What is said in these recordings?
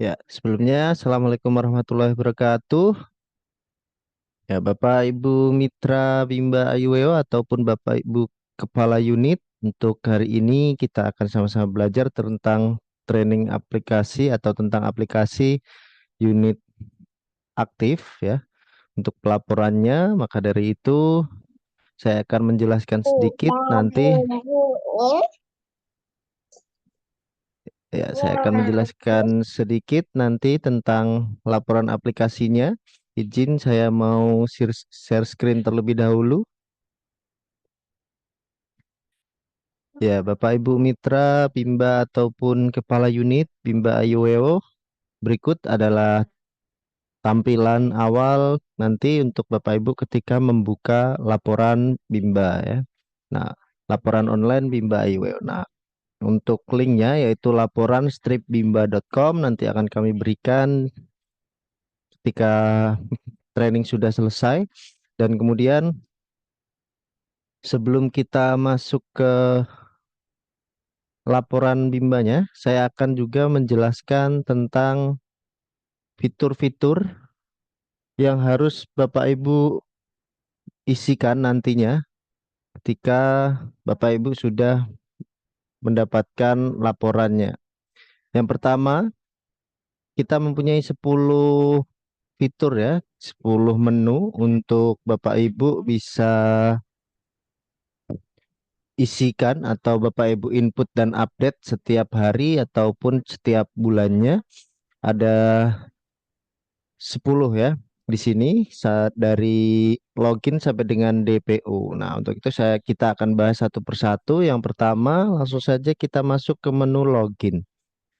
Ya, sebelumnya Assalamualaikum warahmatullahi wabarakatuh. Ya, Bapak Ibu Mitra Bimba Ayuweo ataupun Bapak Ibu Kepala Unit, untuk hari ini kita akan sama-sama belajar tentang training aplikasi atau tentang aplikasi unit aktif ya. Untuk pelaporannya, maka dari itu saya akan menjelaskan sedikit nanti. Ya, saya akan menjelaskan sedikit nanti tentang laporan aplikasinya. Izin saya mau share screen terlebih dahulu. Ya, Bapak Ibu Mitra Bimba ataupun Kepala Unit Bimba Ayuweo, berikut adalah tampilan awal nanti untuk Bapak Ibu ketika membuka laporan Bimba ya. Nah, laporan online Bimba Ayuweo. Nah, untuk linknya yaitu laporan stripbimba.com nanti akan kami berikan ketika training sudah selesai. Dan kemudian sebelum kita masuk ke laporan bimbanya, saya akan juga menjelaskan tentang fitur-fitur yang harus Bapak Ibu isikan nantinya ketika Bapak Ibu sudah mendapatkan laporannya. Yang pertama, kita mempunyai 10 fitur ya, 10 menu untuk Bapak Ibu bisa isikan atau Bapak Ibu input dan update setiap hari ataupun setiap bulannya. Ada 10 ya di sini saat dari login sampai dengan DPO. Nah, untuk itu kita akan bahas satu persatu. Yang pertama, langsung saja kita masuk ke menu login.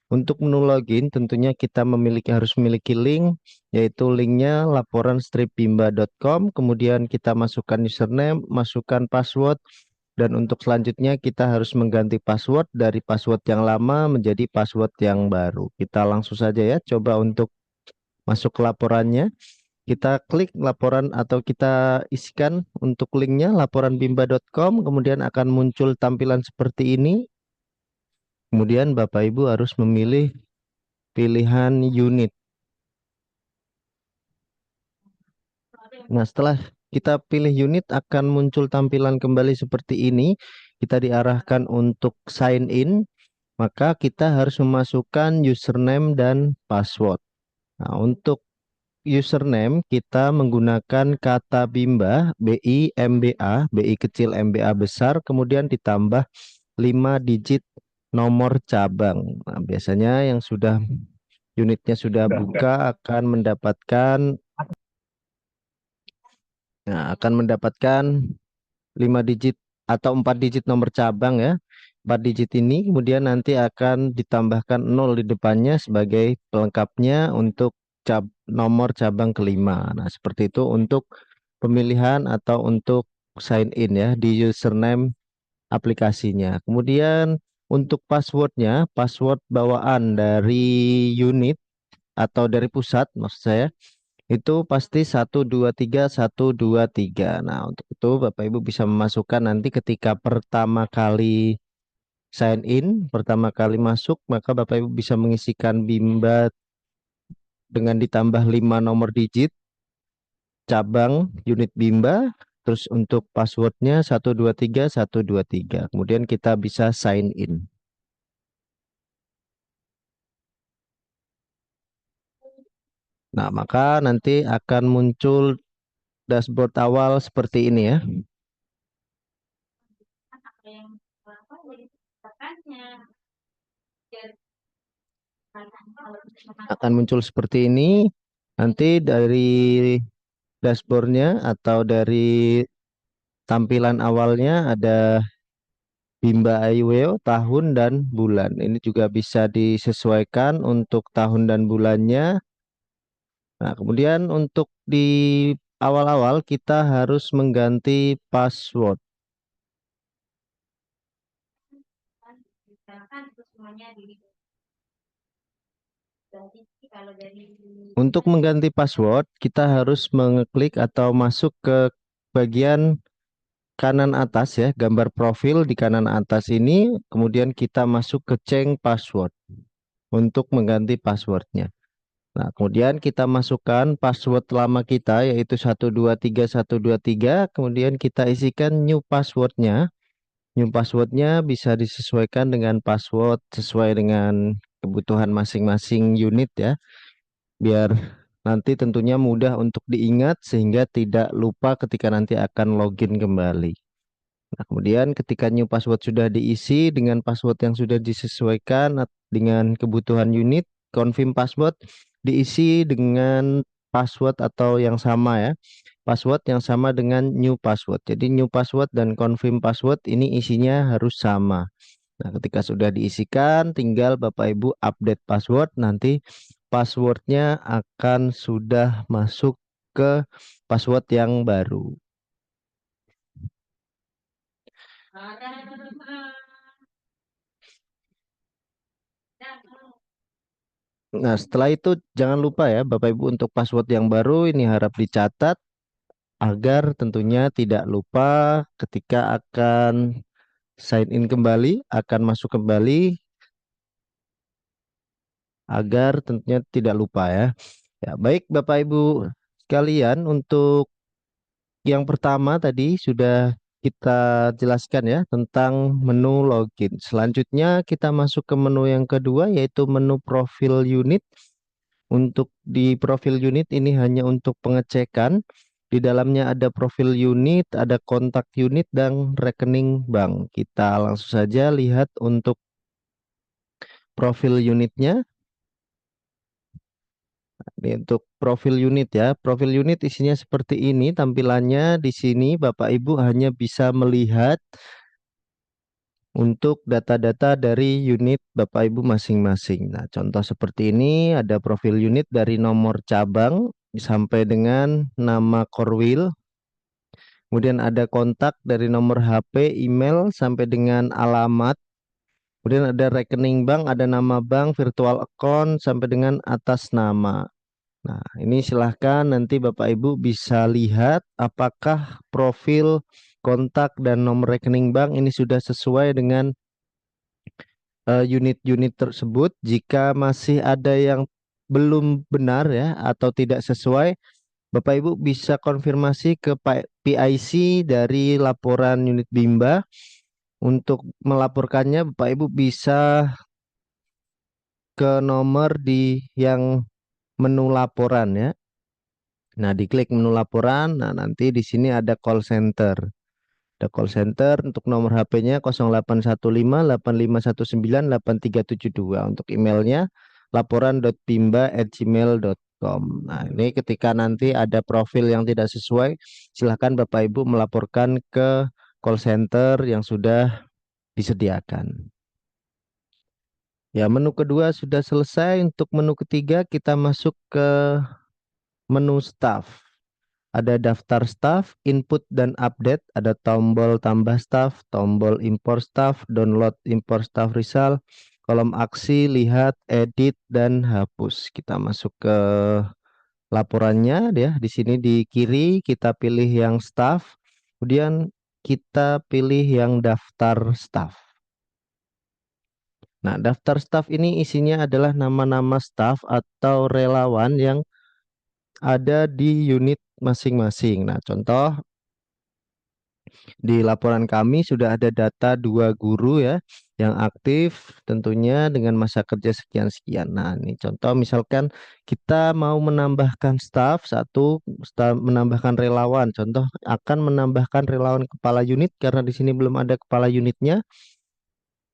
Untuk menu login tentunya kita harus memiliki link, yaitu linknya laporan stripbimba.com. Kemudian kita masukkan username, masukkan password, dan untuk selanjutnya kita harus mengganti password dari password yang lama menjadi password yang baru. Kita langsung saja ya coba untuk masuk ke laporannya. Kita klik laporan atau kita isikan untuk linknya laporanbimba.com, kemudian akan muncul tampilan seperti ini. Kemudian Bapak Ibu harus memilih pilihan unit. Nah, setelah kita pilih unit akan muncul tampilan kembali seperti ini. Kita diarahkan untuk sign in, maka kita harus memasukkan username dan password. Nah, untuk username kita menggunakan kata Bimba, BIMBA, BI kecil MBA besar, kemudian ditambah 5 digit nomor cabang. Nah, biasanya yang sudah unitnya sudah buka akan mendapatkan 5 digit atau 4 digit nomor cabang ya. 4 digit ini kemudian nanti akan ditambahkan 0 di depannya sebagai pelengkapnya untuk nomor cabang kelima. Nah, seperti itu untuk pemilihan atau untuk sign in ya di username aplikasinya. Kemudian untuk passwordnya, password bawaan dari unit atau dari pusat maksud saya, itu pasti 123 123. Nah, untuk itu Bapak Ibu bisa memasukkan nanti ketika pertama kali sign in, pertama kali masuk, maka Bapak Ibu bisa mengisikan Bimba dengan ditambah 5 nomor digit cabang unit Bimba, terus untuk passwordnya 123 123. Kemudian kita bisa sign in. Nah, maka nanti akan muncul dashboard awal seperti ini ya. Akan muncul seperti ini. Nanti dari dashboardnya atau dari tampilan awalnya ada Bimba Aiweo tahun dan bulan. Ini juga bisa disesuaikan untuk tahun dan bulannya. Nah, kemudian untuk di awal-awal kita harus mengganti password. Untuk mengganti password, kita harus mengeklik atau masuk ke bagian kanan atas ya, gambar profil di kanan atas ini, kemudian kita masuk ke change password. untuk mengganti passwordnya. Nah, kemudian kita masukkan password lama kita yaitu 123123. Kemudian kita isikan new passwordnya. New passwordnya bisa disesuaikan dengan password sesuai dengan kebutuhan masing-masing unit ya. Biar nanti tentunya mudah untuk diingat sehingga tidak lupa ketika nanti akan login kembali. Nah, kemudian ketika new password sudah diisi dengan password yang sudah disesuaikan dengan kebutuhan unit, confirm password diisi dengan password atau yang sama ya. Password yang sama dengan new password. Jadi new password dan confirm password ini isinya harus sama. Nah, ketika sudah diisikan, tinggal Bapak Ibu update password, nanti passwordnya akan sudah masuk ke password yang baru. Nah, setelah itu jangan lupa ya Bapak Ibu untuk password yang baru ini harap dicatat agar tentunya tidak lupa ketika akan sign in kembali, akan masuk kembali agar tentunya tidak lupa ya. Ya, baik Bapak Ibu sekalian, untuk yang pertama tadi sudah kita jelaskan ya tentang menu login. Selanjutnya kita masuk ke menu yang kedua yaitu menu profil unit. Untuk di profil unit ini hanya untuk pengecekan. Di dalamnya ada profil unit, ada kontak unit, dan rekening bank. Kita langsung saja lihat untuk profil unitnya. Ini untuk profil unit ya. Profil unit isinya seperti ini tampilannya. Di sini Bapak Ibu hanya bisa melihat untuk data-data dari unit Bapak Ibu masing-masing. Nah, contoh seperti ini ada profil unit dari nomor cabang sampai dengan nama core wheel. Kemudian ada kontak dari nomor HP, email sampai dengan alamat. Kemudian ada rekening bank, ada nama bank, virtual account sampai dengan atas nama. Nah, ini silahkan nanti Bapak Ibu bisa lihat apakah profil kontak dan nomor rekening bank ini sudah sesuai dengan unit-unit tersebut. Jika masih ada yang belum benar ya atau tidak sesuai, Bapak Ibu bisa konfirmasi ke PIC dari laporan unit Bimba. Untuk melaporkannya Bapak Ibu bisa ke nomor di yang menu laporan ya. Nah, diklik menu laporan. Nah, nanti di sini ada call center. Ada call center untuk nomor HP-nya 081585198372. Untuk emailnya laporan.bimba@gmail.com. Nah, ini ketika nanti ada profil yang tidak sesuai, silahkan Bapak Ibu melaporkan ke call center yang sudah disediakan. Ya, menu kedua sudah selesai. Untuk menu ketiga kita masuk ke menu staff. Ada daftar staff, input dan update, ada tombol tambah staff, tombol import staff, download import staff result, kolom aksi, lihat, edit, dan hapus. Kita masuk ke laporannya ya. Di sini di kiri kita pilih yang staff, kemudian kita pilih yang daftar staff. Nah, daftar staff ini isinya adalah nama-nama staff atau relawan yang ada di unit masing-masing. Nah, contoh di laporan kami sudah ada data 2 guru ya yang aktif tentunya dengan masa kerja sekian-sekian. Nah, ini contoh misalkan kita mau menambahkan staff satu, menambahkan relawan. Contoh akan menambahkan relawan kepala unit karena di sini belum ada kepala unitnya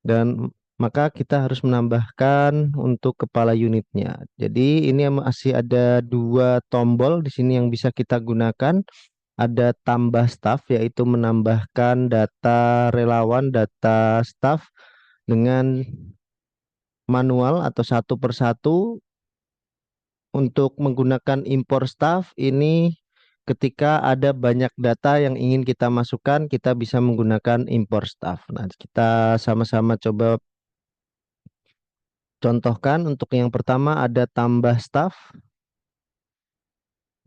dan maka kita harus menambahkan untuk kepala unitnya. Jadi ini masih ada 2 tombol di sini yang bisa kita gunakan. Ada tambah staff yaitu menambahkan data relawan, data staff dengan manual atau satu persatu. Untuk menggunakan import staff ini ketika ada banyak data yang ingin kita masukkan, kita bisa menggunakan import staff. Nah, kita sama-sama coba contohkan. Untuk yang pertama ada tambah staff.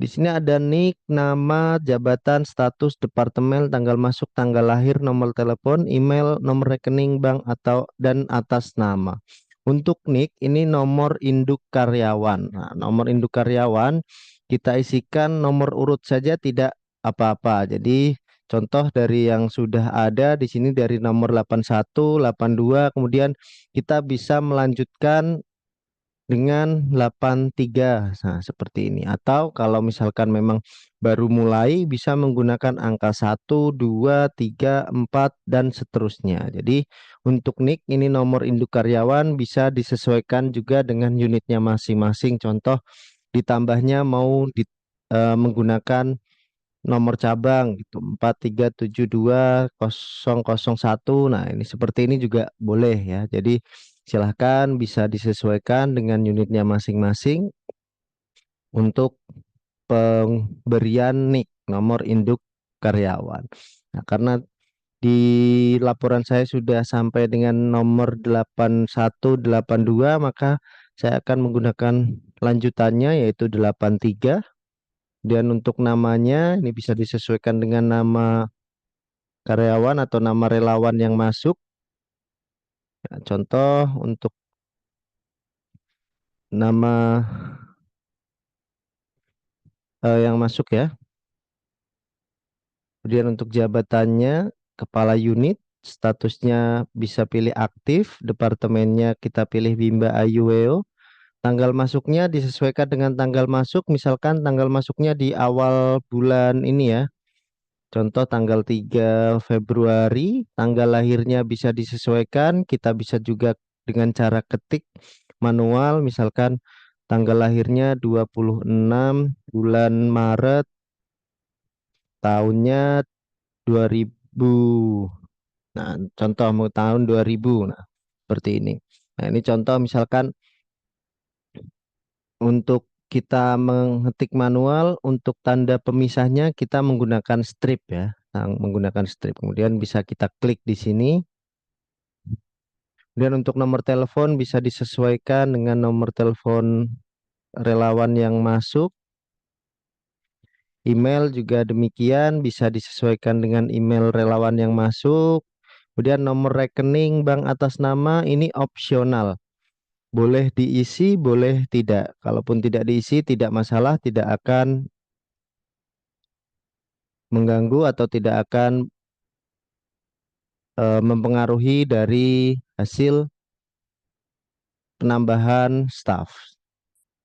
Di sini ada nick, nama, jabatan, status, departemen, tanggal masuk, tanggal lahir, nomor telepon, email, nomor rekening bank atau dan atas nama. Untuk NIK ini nomor induk karyawan. Nah, nomor induk karyawan kita isikan nomor urut saja tidak apa-apa. Jadi contoh dari yang sudah ada di sini dari nomor 81, 82, kemudian kita bisa melanjutkan dengan 83. Nah, seperti ini. Atau kalau misalkan memang baru mulai bisa menggunakan angka 1, 2, 3, 4 dan seterusnya. Jadi untuk NIK ini nomor induk karyawan bisa disesuaikan juga dengan unitnya masing-masing. Contoh ditambahnya mau menggunakan nomor cabang gitu 4372001. Nah, ini seperti ini juga boleh ya. Jadi silahkan bisa disesuaikan dengan unitnya masing-masing untuk pemberian NIK nomor induk karyawan. Nah, karena di laporan saya sudah sampai dengan nomor 8182, maka saya akan menggunakan lanjutannya yaitu 83. Dan untuk namanya ini bisa disesuaikan dengan nama karyawan atau nama relawan yang masuk. Ya, contoh untuk nama yang masuk ya. Kemudian untuk jabatannya kepala unit, statusnya bisa pilih aktif, departemennya kita pilih Bimba Ayuweo. Tanggal masuknya disesuaikan dengan tanggal masuk, misalkan tanggal masuknya di awal bulan ini ya. Contoh tanggal 3 Februari, tanggal lahirnya bisa disesuaikan. Kita bisa juga dengan cara ketik manual, misalkan tanggal lahirnya 26 bulan Maret, tahunnya 2000. Nah, contoh mau tahun 2000. Nah, seperti ini. Nah, ini contoh misalkan untuk kita mengetik manual, untuk tanda pemisahnya kita menggunakan strip ya. Nah, menggunakan strip. Kemudian bisa kita klik di sini. Dan untuk nomor telepon bisa disesuaikan dengan nomor telepon relawan yang masuk. Email juga demikian bisa disesuaikan dengan email relawan yang masuk. Kemudian nomor rekening bank atas nama ini opsional. Boleh diisi, boleh tidak. Kalaupun tidak diisi, tidak masalah, tidak akan mengganggu atau tidak akan mempengaruhi dari hasil penambahan staff.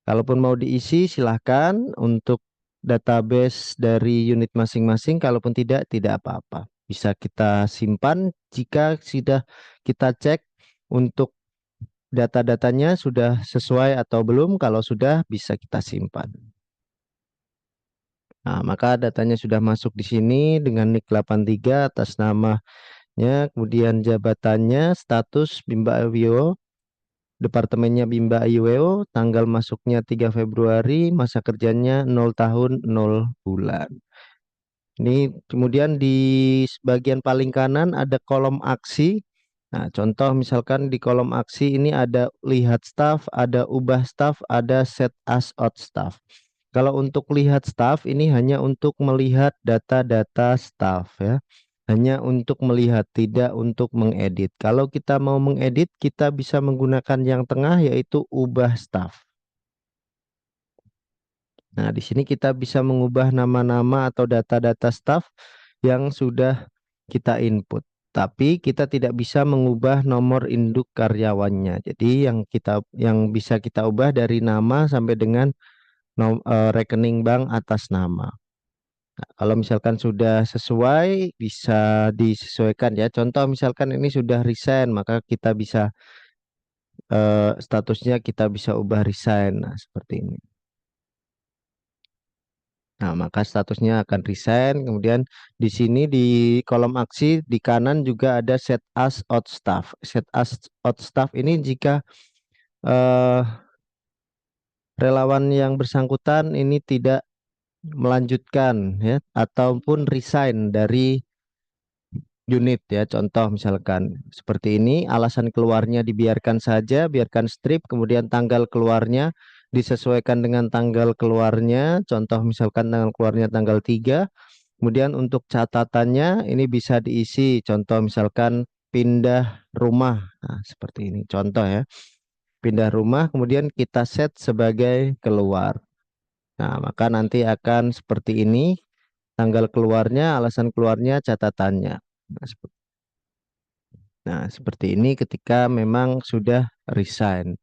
Kalaupun mau diisi, silahkan untuk database dari unit masing-masing. Kalaupun tidak, tidak apa-apa. Bisa kita simpan jika sudah kita cek untuk data-datanya sudah sesuai atau belum. Kalau sudah, bisa kita simpan. Nah, maka datanya sudah masuk di sini dengan NIK 83 atas namanya, kemudian jabatannya, status Bimba Awio, departemennya Bimba Ayuweo, tanggal masuknya 3 Februari, masa kerjanya 0 tahun 0 bulan. Ini kemudian di bagian paling kanan ada kolom aksi. Nah, contoh misalkan di kolom aksi ini ada lihat staff, ada ubah staff, ada set as out staff. Kalau untuk lihat staff ini hanya untuk melihat data-data staff ya. Hanya untuk melihat, tidak untuk mengedit. Kalau kita mau mengedit, kita bisa menggunakan yang tengah yaitu ubah staff. Nah, di sini kita bisa mengubah nama-nama atau data-data staff yang sudah kita input. Tapi kita tidak bisa mengubah nomor induk karyawannya. Jadi yang bisa kita ubah dari nama sampai dengan rekening bank atas nama. Nah, kalau misalkan sudah sesuai, bisa disesuaikan ya. Contoh misalkan ini sudah resign, maka kita bisa statusnya kita bisa ubah resign. Nah, seperti ini. Nah, maka statusnya akan resign. Kemudian di sini di kolom aksi di kanan juga ada set as out staff. Set as out staff ini jika eh, relawan yang bersangkutan ini tidak melanjutkan ya ataupun resign dari unit ya. Contoh misalkan seperti ini, alasan keluarnya dibiarkan saja, biarkan strip, kemudian tanggal keluarnya disesuaikan dengan tanggal keluarnya. Contoh misalkan tanggal keluarnya tanggal 3. Kemudian untuk catatannya ini bisa diisi. Contoh misalkan pindah rumah. Nah, seperti ini contoh ya. pindah rumah, kemudian kita set sebagai keluar. Nah, maka nanti akan seperti ini, tanggal keluarnya, alasan keluarnya, catatannya. Nah, seperti ini ketika memang sudah resign.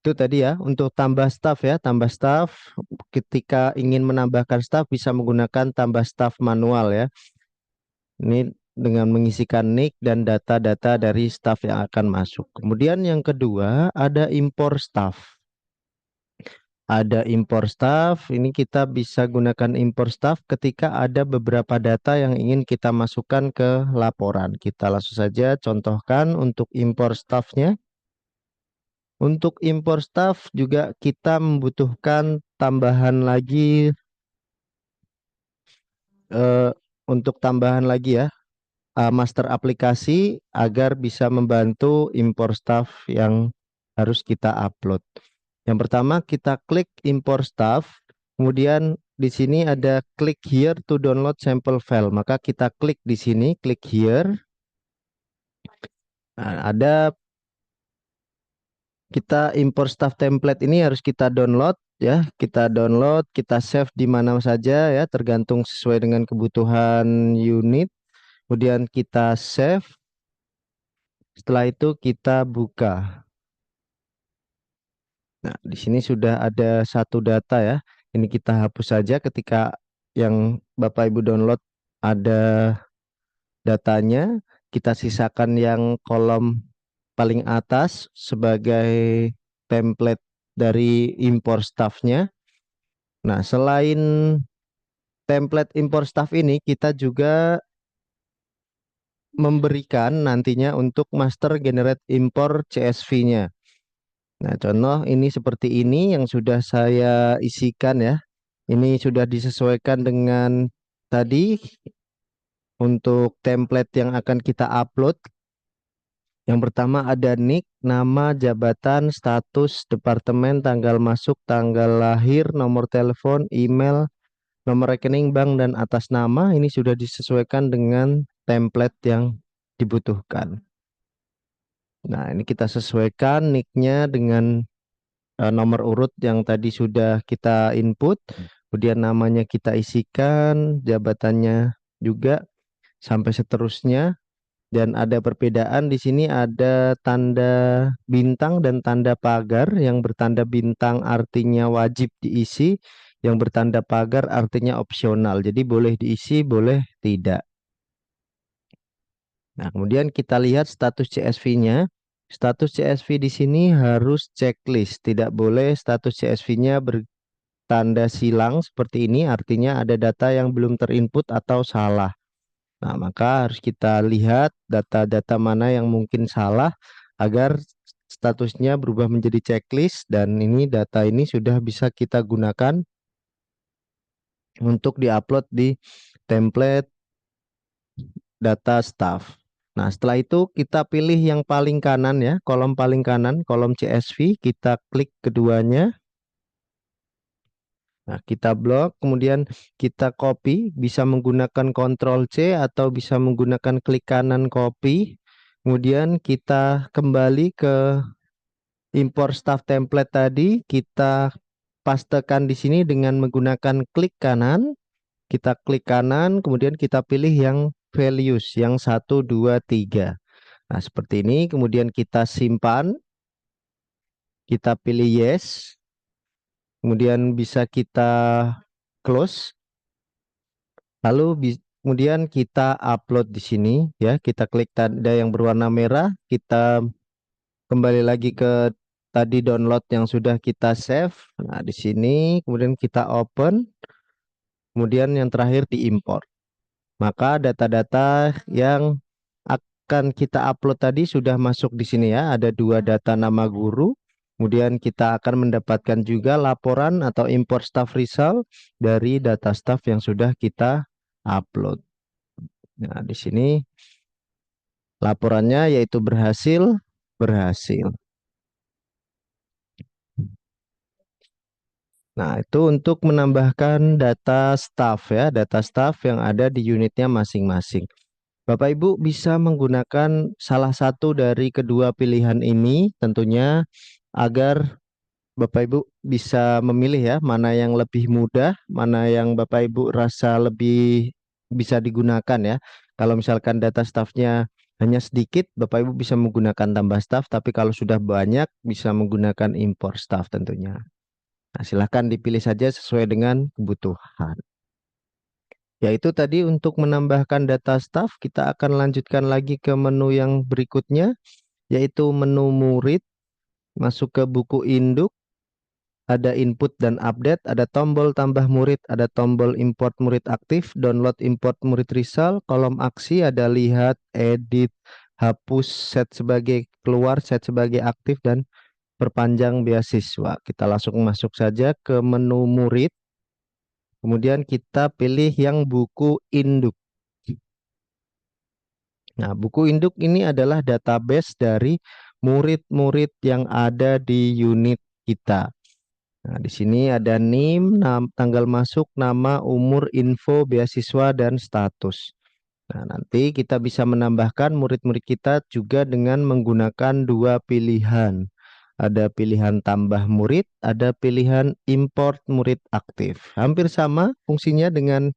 Itu tadi ya, untuk tambah staff ya, tambah staff. Ketika ingin menambahkan staff bisa menggunakan tambah staff manual ya. Ini dengan mengisikan nick dan data-data dari staff yang akan masuk. Kemudian yang kedua ada impor staff. Ada impor staff, ini kita bisa gunakan impor staff ketika ada beberapa data yang ingin kita masukkan ke laporan. Kita langsung saja contohkan untuk impor staffnya. Untuk impor staff juga kita membutuhkan tambahan lagi eh, untuk tambahan lagi ya, master aplikasi agar bisa membantu impor staff yang harus kita upload. Yang pertama kita klik import stuff, kemudian di sini ada klik here to download sample file. Maka kita klik di sini, klik here. Nah, ada kita import stuff template ini harus kita download ya. Kita download, kita save di mana saja ya, tergantung sesuai dengan kebutuhan unit. Kemudian kita save. Setelah itu kita buka. Nah, di sini sudah ada satu data ya. Ini kita hapus saja ketika yang Bapak Ibu download ada datanya. Kita sisakan yang kolom paling atas sebagai template dari import staffnya. Nah, selain template import staff ini, kita juga memberikan nantinya untuk master generate import CSV-nya. Nah, contoh ini seperti ini yang sudah saya isikan ya. Ini sudah disesuaikan dengan tadi untuk template yang akan kita upload. Yang pertama ada nick, nama, jabatan, status, departemen, tanggal masuk, tanggal lahir, nomor telepon, email, nomor rekening bank, dan atas nama. Ini sudah disesuaikan dengan template yang dibutuhkan. Nah, ini kita sesuaikan nicknya dengan nomor urut yang tadi sudah kita input, kemudian namanya kita isikan, jabatannya juga sampai seterusnya, dan ada perbedaan di sini ada tanda bintang dan tanda pagar. Yang bertanda bintang artinya wajib diisi, yang bertanda pagar artinya opsional. Jadi boleh diisi, boleh tidak. Nah, kemudian kita lihat status CSV-nya. Status CSV di sini harus checklist, tidak boleh status CSV-nya bertanda silang seperti ini, artinya ada data yang belum terinput atau salah. Nah, maka harus kita lihat data-data mana yang mungkin salah agar statusnya berubah menjadi checklist, dan ini data ini sudah bisa kita gunakan untuk diupload di template data staff. Nah, setelah itu kita pilih yang paling kanan ya, kolom paling kanan, kolom CSV, kita klik keduanya. Nah, kita blok, kemudian kita copy, bisa menggunakan Ctrl C atau bisa menggunakan klik kanan copy. Kemudian kita kembali ke import staff template tadi, kita pastekan di sini dengan menggunakan klik kanan. Kita klik kanan, kemudian kita pilih yang values, yang 1, 2, 3. Nah, seperti ini, kemudian kita simpan, kita pilih yes, kemudian bisa kita close. Lalu kemudian kita upload di sini ya, kita klik tanda yang berwarna merah, kita kembali lagi ke tadi download yang sudah kita save. Nah, di sini kemudian kita open, kemudian yang terakhir diimport. Maka data-data yang akan kita upload tadi sudah masuk di sini ya. Ada dua data nama guru. Kemudian kita akan mendapatkan juga laporan atau import staff result dari data staff yang sudah kita upload. Nah, di sini laporannya yaitu berhasil, berhasil. Nah, itu untuk menambahkan data staff ya, data staff yang ada di unitnya masing-masing. Bapak Ibu bisa menggunakan salah satu dari kedua pilihan ini, tentunya agar Bapak Ibu bisa memilih ya mana yang lebih mudah, mana yang Bapak Ibu rasa lebih bisa digunakan ya. Kalau misalkan data staffnya hanya sedikit, Bapak Ibu bisa menggunakan tambah staff, tapi kalau sudah banyak bisa menggunakan impor staff tentunya. Nah, silahkan dipilih saja sesuai dengan kebutuhan. Yaitu tadi untuk menambahkan data staff, kita akan lanjutkan lagi ke menu yang berikutnya, yaitu menu murid, masuk ke buku induk, ada input dan update, ada tombol tambah murid, ada tombol import murid aktif, download import murid result, kolom aksi ada lihat, edit, hapus, set sebagai keluar, set sebagai aktif, dan perpanjang beasiswa. Kita langsung masuk saja ke menu murid, kemudian kita pilih yang buku induk. Nah, buku induk ini adalah database dari murid-murid yang ada di unit kita. Nah, di sini ada NIM, tanggal masuk, nama, umur, info, beasiswa, dan status. Nah, nanti kita bisa menambahkan murid-murid kita juga dengan menggunakan dua pilihan. Ada pilihan tambah murid, ada pilihan import murid aktif. Hampir sama fungsinya dengan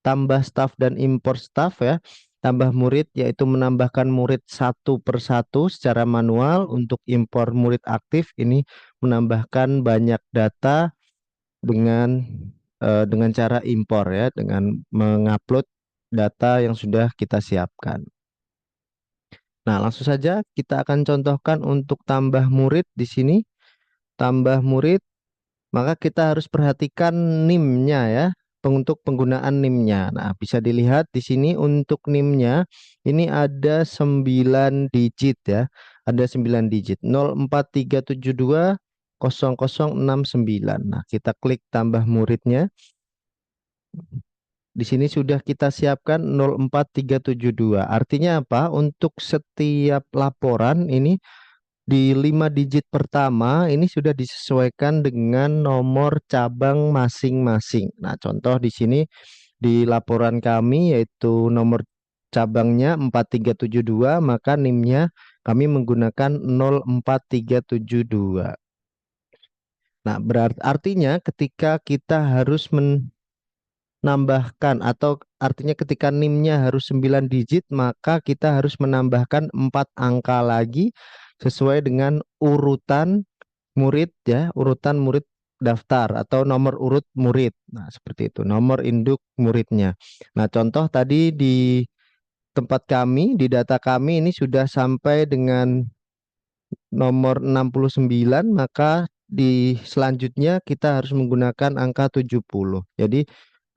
tambah staff dan import staff ya. Tambah murid yaitu menambahkan murid satu persatu secara manual. Untuk impor murid aktif ini menambahkan banyak data dengan dengan cara impor ya, dengan mengupload data yang sudah kita siapkan. Nah, langsung saja kita akan contohkan untuk tambah murid di sini. Tambah murid, maka kita harus perhatikan NIM-nya ya, untuk penggunaan NIM-nya. Nah, bisa dilihat di sini untuk NIM-nya ini ada 9 digit ya. Ada 9 digit 0437200069. Nah, kita klik tambah muridnya. Di sini sudah kita siapkan 04372. Artinya apa? Untuk setiap laporan ini di 5 digit pertama ini sudah disesuaikan dengan nomor cabang masing-masing. Nah, contoh di sini di laporan kami yaitu nomor cabangnya 4372, maka NIM-nya kami menggunakan 04372. Nah, berarti artinya ketika kita harus menambahkan atau artinya ketika NIM-nya harus 9 digit, maka kita harus menambahkan 4 angka lagi sesuai dengan urutan murid ya, urutan murid daftar atau nomor urut murid. Nah, seperti itu, nomor induk muridnya. Nah, contoh tadi di tempat kami, di data kami ini sudah sampai dengan nomor 69, maka di selanjutnya kita harus menggunakan angka 70. Jadi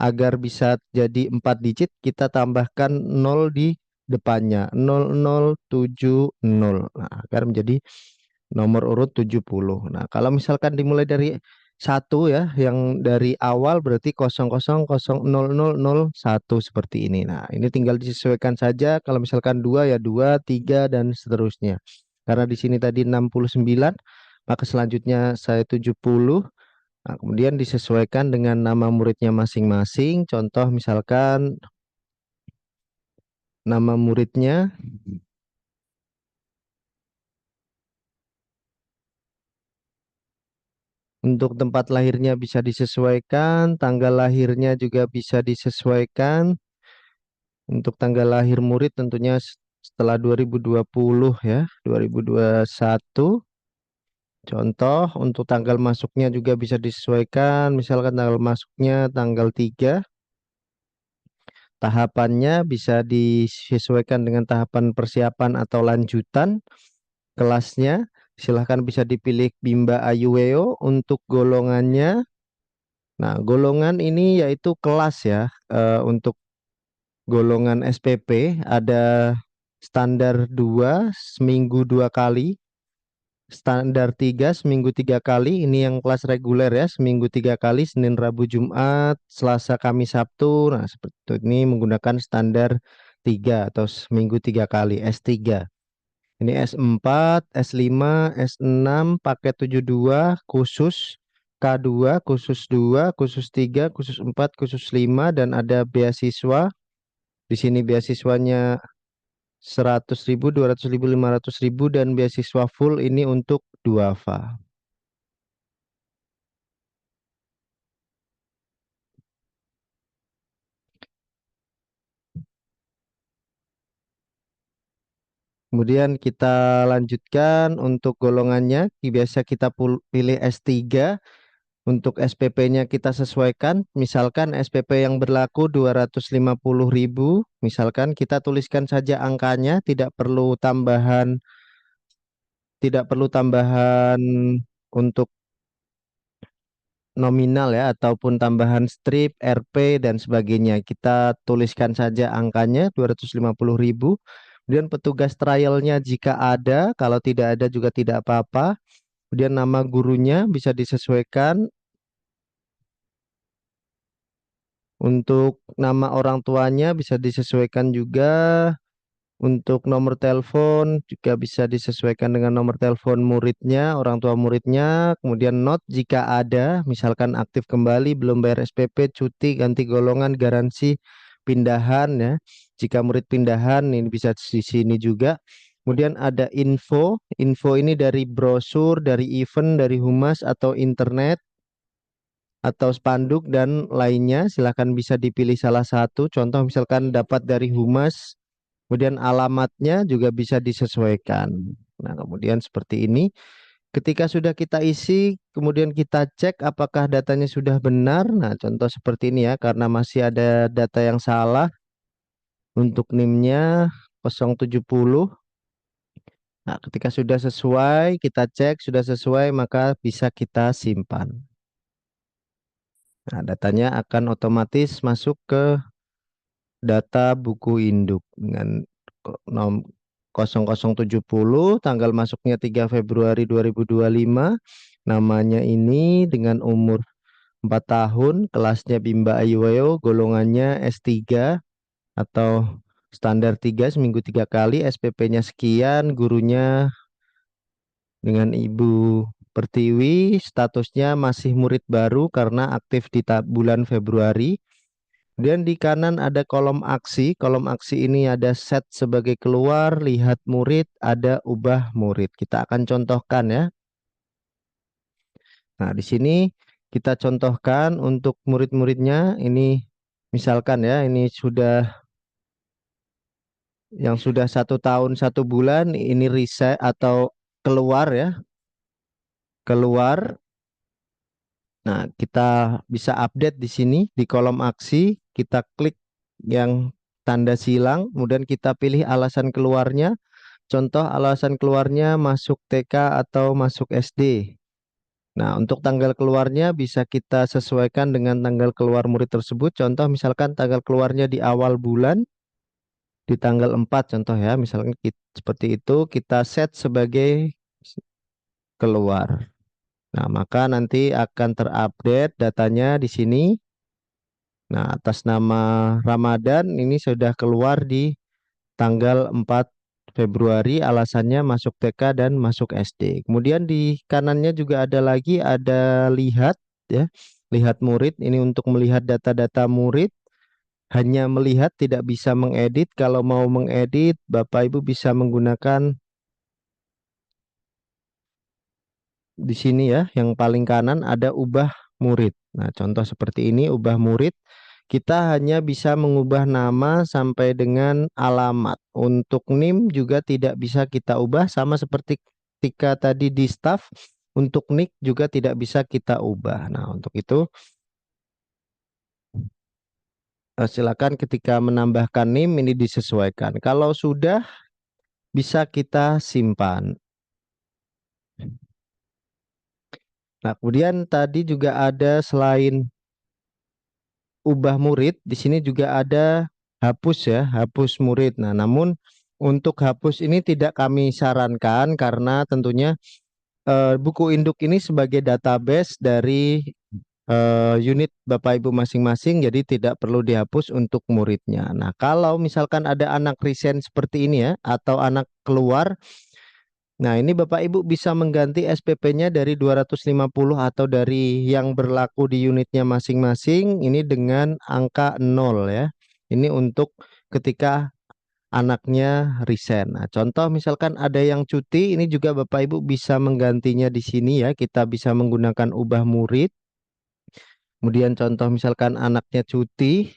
agar bisa jadi 4 digit kita tambahkan 0 di depannya, 0070. Nah, agar menjadi nomor urut 70. Nah, kalau misalkan dimulai dari satu ya, yang dari awal berarti 000001 seperti ini. Nah, ini tinggal disesuaikan saja. Kalau misalkan dua ya dua, tiga dan seterusnya. Karena di sini tadi 69, maka selanjutnya saya 70. Nah, kemudian disesuaikan dengan nama muridnya masing-masing. Contoh misalkan nama muridnya untuk tempat lahirnya bisa disesuaikan, tanggal lahirnya juga bisa disesuaikan. Untuk tanggal lahir murid tentunya setelah 2020 ya, 2021. Contoh untuk tanggal masuknya juga bisa disesuaikan, misalkan tanggal masuknya tanggal 3. Tahapannya bisa disesuaikan dengan tahapan persiapan atau lanjutan kelasnya. Silahkan bisa dipilih Bimba Ayuweo untuk golongannya. Nah, golongan ini yaitu kelas ya. Untuk golongan SPP ada standar 2 seminggu 2 kali, standar 3 seminggu 3 kali. Ini yang kelas reguler ya, seminggu 3 kali, Senin, Rabu, Jumat, Selasa, Kamis, Sabtu. Nah, seperti itu. Ini menggunakan standar 3 atau seminggu 3 kali, S3. Ini S4, S5, S6, paket 72, khusus K2, khusus 2, khusus 3, khusus 4, khusus 5, dan ada beasiswa. Di sini beasiswanya 100.000, 200.000, 500.000, dan beasiswa full ini untuk duafa. Kemudian kita lanjutkan untuk golongannya. Biasa kita pilih S3. Untuk SPP-nya kita sesuaikan. Misalkan SPP yang berlaku 250.000. Misalkan kita tuliskan saja angkanya, tidak perlu tambahan untuk nominal ya, ataupun tambahan strip, RP dan sebagainya. Kita tuliskan saja angkanya 250.000. Kemudian petugas trialnya jika ada, kalau tidak ada juga tidak apa-apa. Kemudian nama gurunya bisa disesuaikan. Untuk nama orang tuanya bisa disesuaikan juga. Untuk nomor telepon juga bisa disesuaikan dengan nomor telepon muridnya, orang tua muridnya. Kemudian not jika ada, misalkan aktif kembali, belum bayar SPP, cuti, ganti golongan, garansi, pindahan ya. Jika murid pindahan ini bisa di sini juga. Kemudian ada info. Info ini dari brosur, dari event, dari humas atau internet atau spanduk dan lainnya. Silahkan bisa dipilih salah satu. Contoh misalkan dapat dari humas. Kemudian alamatnya juga bisa disesuaikan. Nah, kemudian seperti ini. Ketika sudah kita isi, kemudian kita cek apakah datanya sudah benar. Nah, contoh seperti ini ya, karena masih ada data yang salah untuk NIM-nya 070. Nah, ketika sudah sesuai, kita cek sudah sesuai, maka bisa kita simpan. Nah, datanya akan otomatis masuk ke data buku induk dengan nom 0070, tanggal masuknya 3 Februari 2025, namanya ini dengan umur 4 tahun, kelasnya Bimba Ayuwayo, golongannya S3 atau standar 3 seminggu 3 kali, SPP-nya sekian, gurunya dengan Ibu Pertiwi, statusnya masih murid baru karena aktif di bulan Februari. Kemudian di kanan ada kolom aksi. Kolom aksi ini ada set sebagai keluar, lihat murid, ada ubah murid. Kita akan contohkan ya. Nah, di sini kita contohkan untuk murid-muridnya. Ini misalkan ya, ini sudah yang sudah 1 tahun 1 bulan, ini reset atau keluar ya, keluar. Nah, kita bisa update di sini di kolom aksi. Kita klik yang tanda silang, kemudian kita pilih alasan keluarnya. Contoh alasan keluarnya masuk TK atau masuk SD. Nah, untuk tanggal keluarnya bisa kita sesuaikan dengan tanggal keluar murid tersebut. Contoh misalkan tanggal keluarnya di awal bulan, di tanggal 4 contoh ya. Misalkan seperti itu kita set sebagai keluar. Nah, maka nanti akan terupdate datanya di sini. Nah, atas nama Ramadan ini sudah keluar di tanggal 4 Februari, alasannya masuk TK dan masuk SD. Kemudian di kanannya juga ada lagi, ada lihat ya, lihat murid. Ini untuk melihat data-data murid, hanya melihat tidak bisa mengedit. Kalau mau mengedit, Bapak Ibu bisa menggunakan di sini ya, yang paling kanan ada ubah murid. Nah, contoh seperti ini, ubah murid. Kita hanya bisa mengubah nama sampai dengan alamat. Untuk NIM juga tidak bisa kita ubah, sama seperti ketika tadi di staff. Untuk NIK juga tidak bisa kita ubah. Nah, untuk itu silakan ketika menambahkan NIM ini disesuaikan. Kalau sudah, bisa kita simpan. Nah, kemudian tadi juga ada selain ubah murid, di sini juga ada hapus ya, hapus murid. Nah, namun untuk hapus ini tidak kami sarankan karena tentunya buku induk ini sebagai database dari unit Bapak Ibu masing-masing, jadi tidak perlu dihapus untuk muridnya. Nah, kalau misalkan ada anak resign seperti ini ya, atau anak keluar. Nah, ini Bapak Ibu bisa mengganti SPP-nya dari 250 atau dari yang berlaku di unitnya masing-masing ini dengan angka 0 ya. Ini untuk ketika anaknya resign. Nah, contoh misalkan ada yang cuti, ini juga Bapak Ibu bisa menggantinya di sini ya. Kita bisa menggunakan ubah murid. Kemudian contoh misalkan anaknya cuti,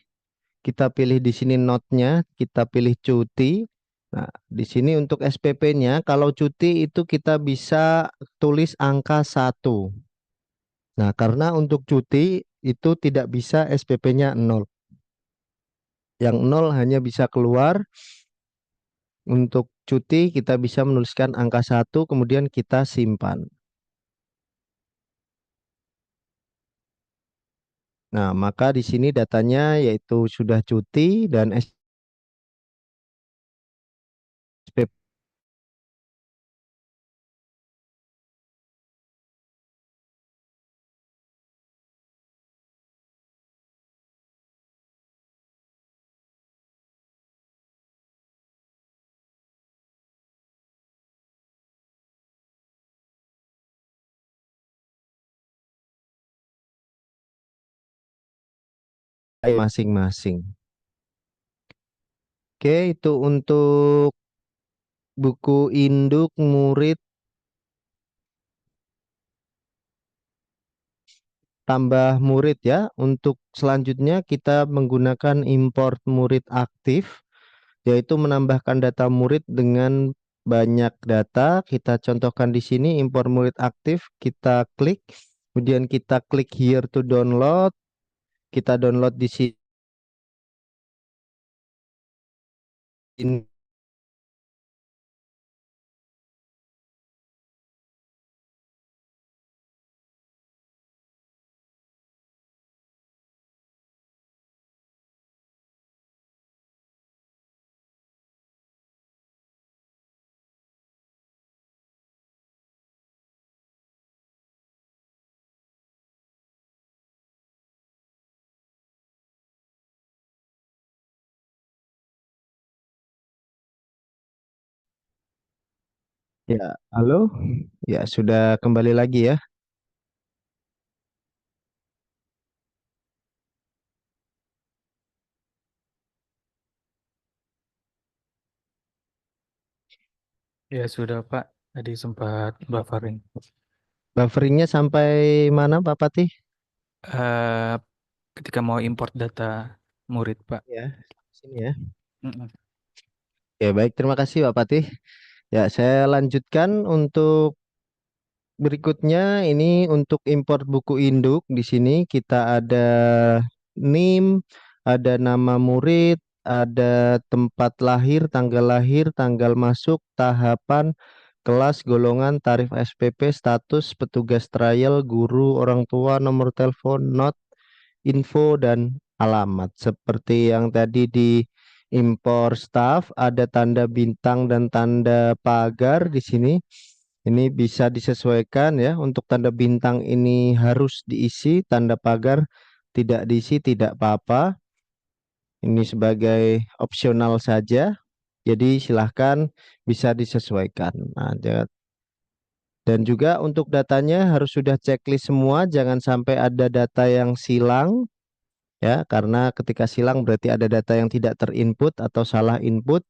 kita pilih di sini notnya, kita pilih cuti. Nah, di sini untuk SPP-nya, kalau cuti itu kita bisa tulis angka 1. Nah, karena untuk cuti itu tidak bisa SPP-nya 0. Yang 0 hanya bisa keluar. Untuk cuti kita bisa menuliskan angka 1, kemudian kita simpan. Nah, maka di sini datanya yaitu sudah cuti dan SPP masing-masing. Oke, itu untuk buku induk murid tambah murid ya. Untuk selanjutnya kita menggunakan import murid aktif, yaitu menambahkan data murid dengan banyak data. Kita contohkan di sini import murid aktif, kita klik, kemudian kita klik here to download, kita download di sini ya. Halo, ya sudah kembali lagi ya. Ya sudah Pak, tadi sempat buffering. Bufferingnya sampai mana Pak Patih? Eh, Ketika mau import data murid Pak. Ya, sini ya. Mm-mm. Ya baik, terima kasih Pak Patih. Ya, saya lanjutkan untuk berikutnya. Ini untuk import buku induk. Di sini kita ada NIM, ada nama murid, ada tempat lahir, tanggal masuk, tahapan, kelas, golongan, tarif SPP, status, petugas trial, guru, orang tua, nomor telepon, not, info, dan alamat. Seperti yang tadi di impor staff, ada tanda bintang dan tanda pagar di sini. Ini bisa disesuaikan ya. Untuk tanda bintang ini harus diisi, tanda pagar tidak diisi tidak apa-apa. Ini sebagai opsional saja. Jadi silahkan bisa disesuaikan. Nah, dan juga untuk datanya harus sudah checklist semua, jangan sampai ada data yang silang ya, karena ketika silang berarti ada data yang tidak terinput atau salah input.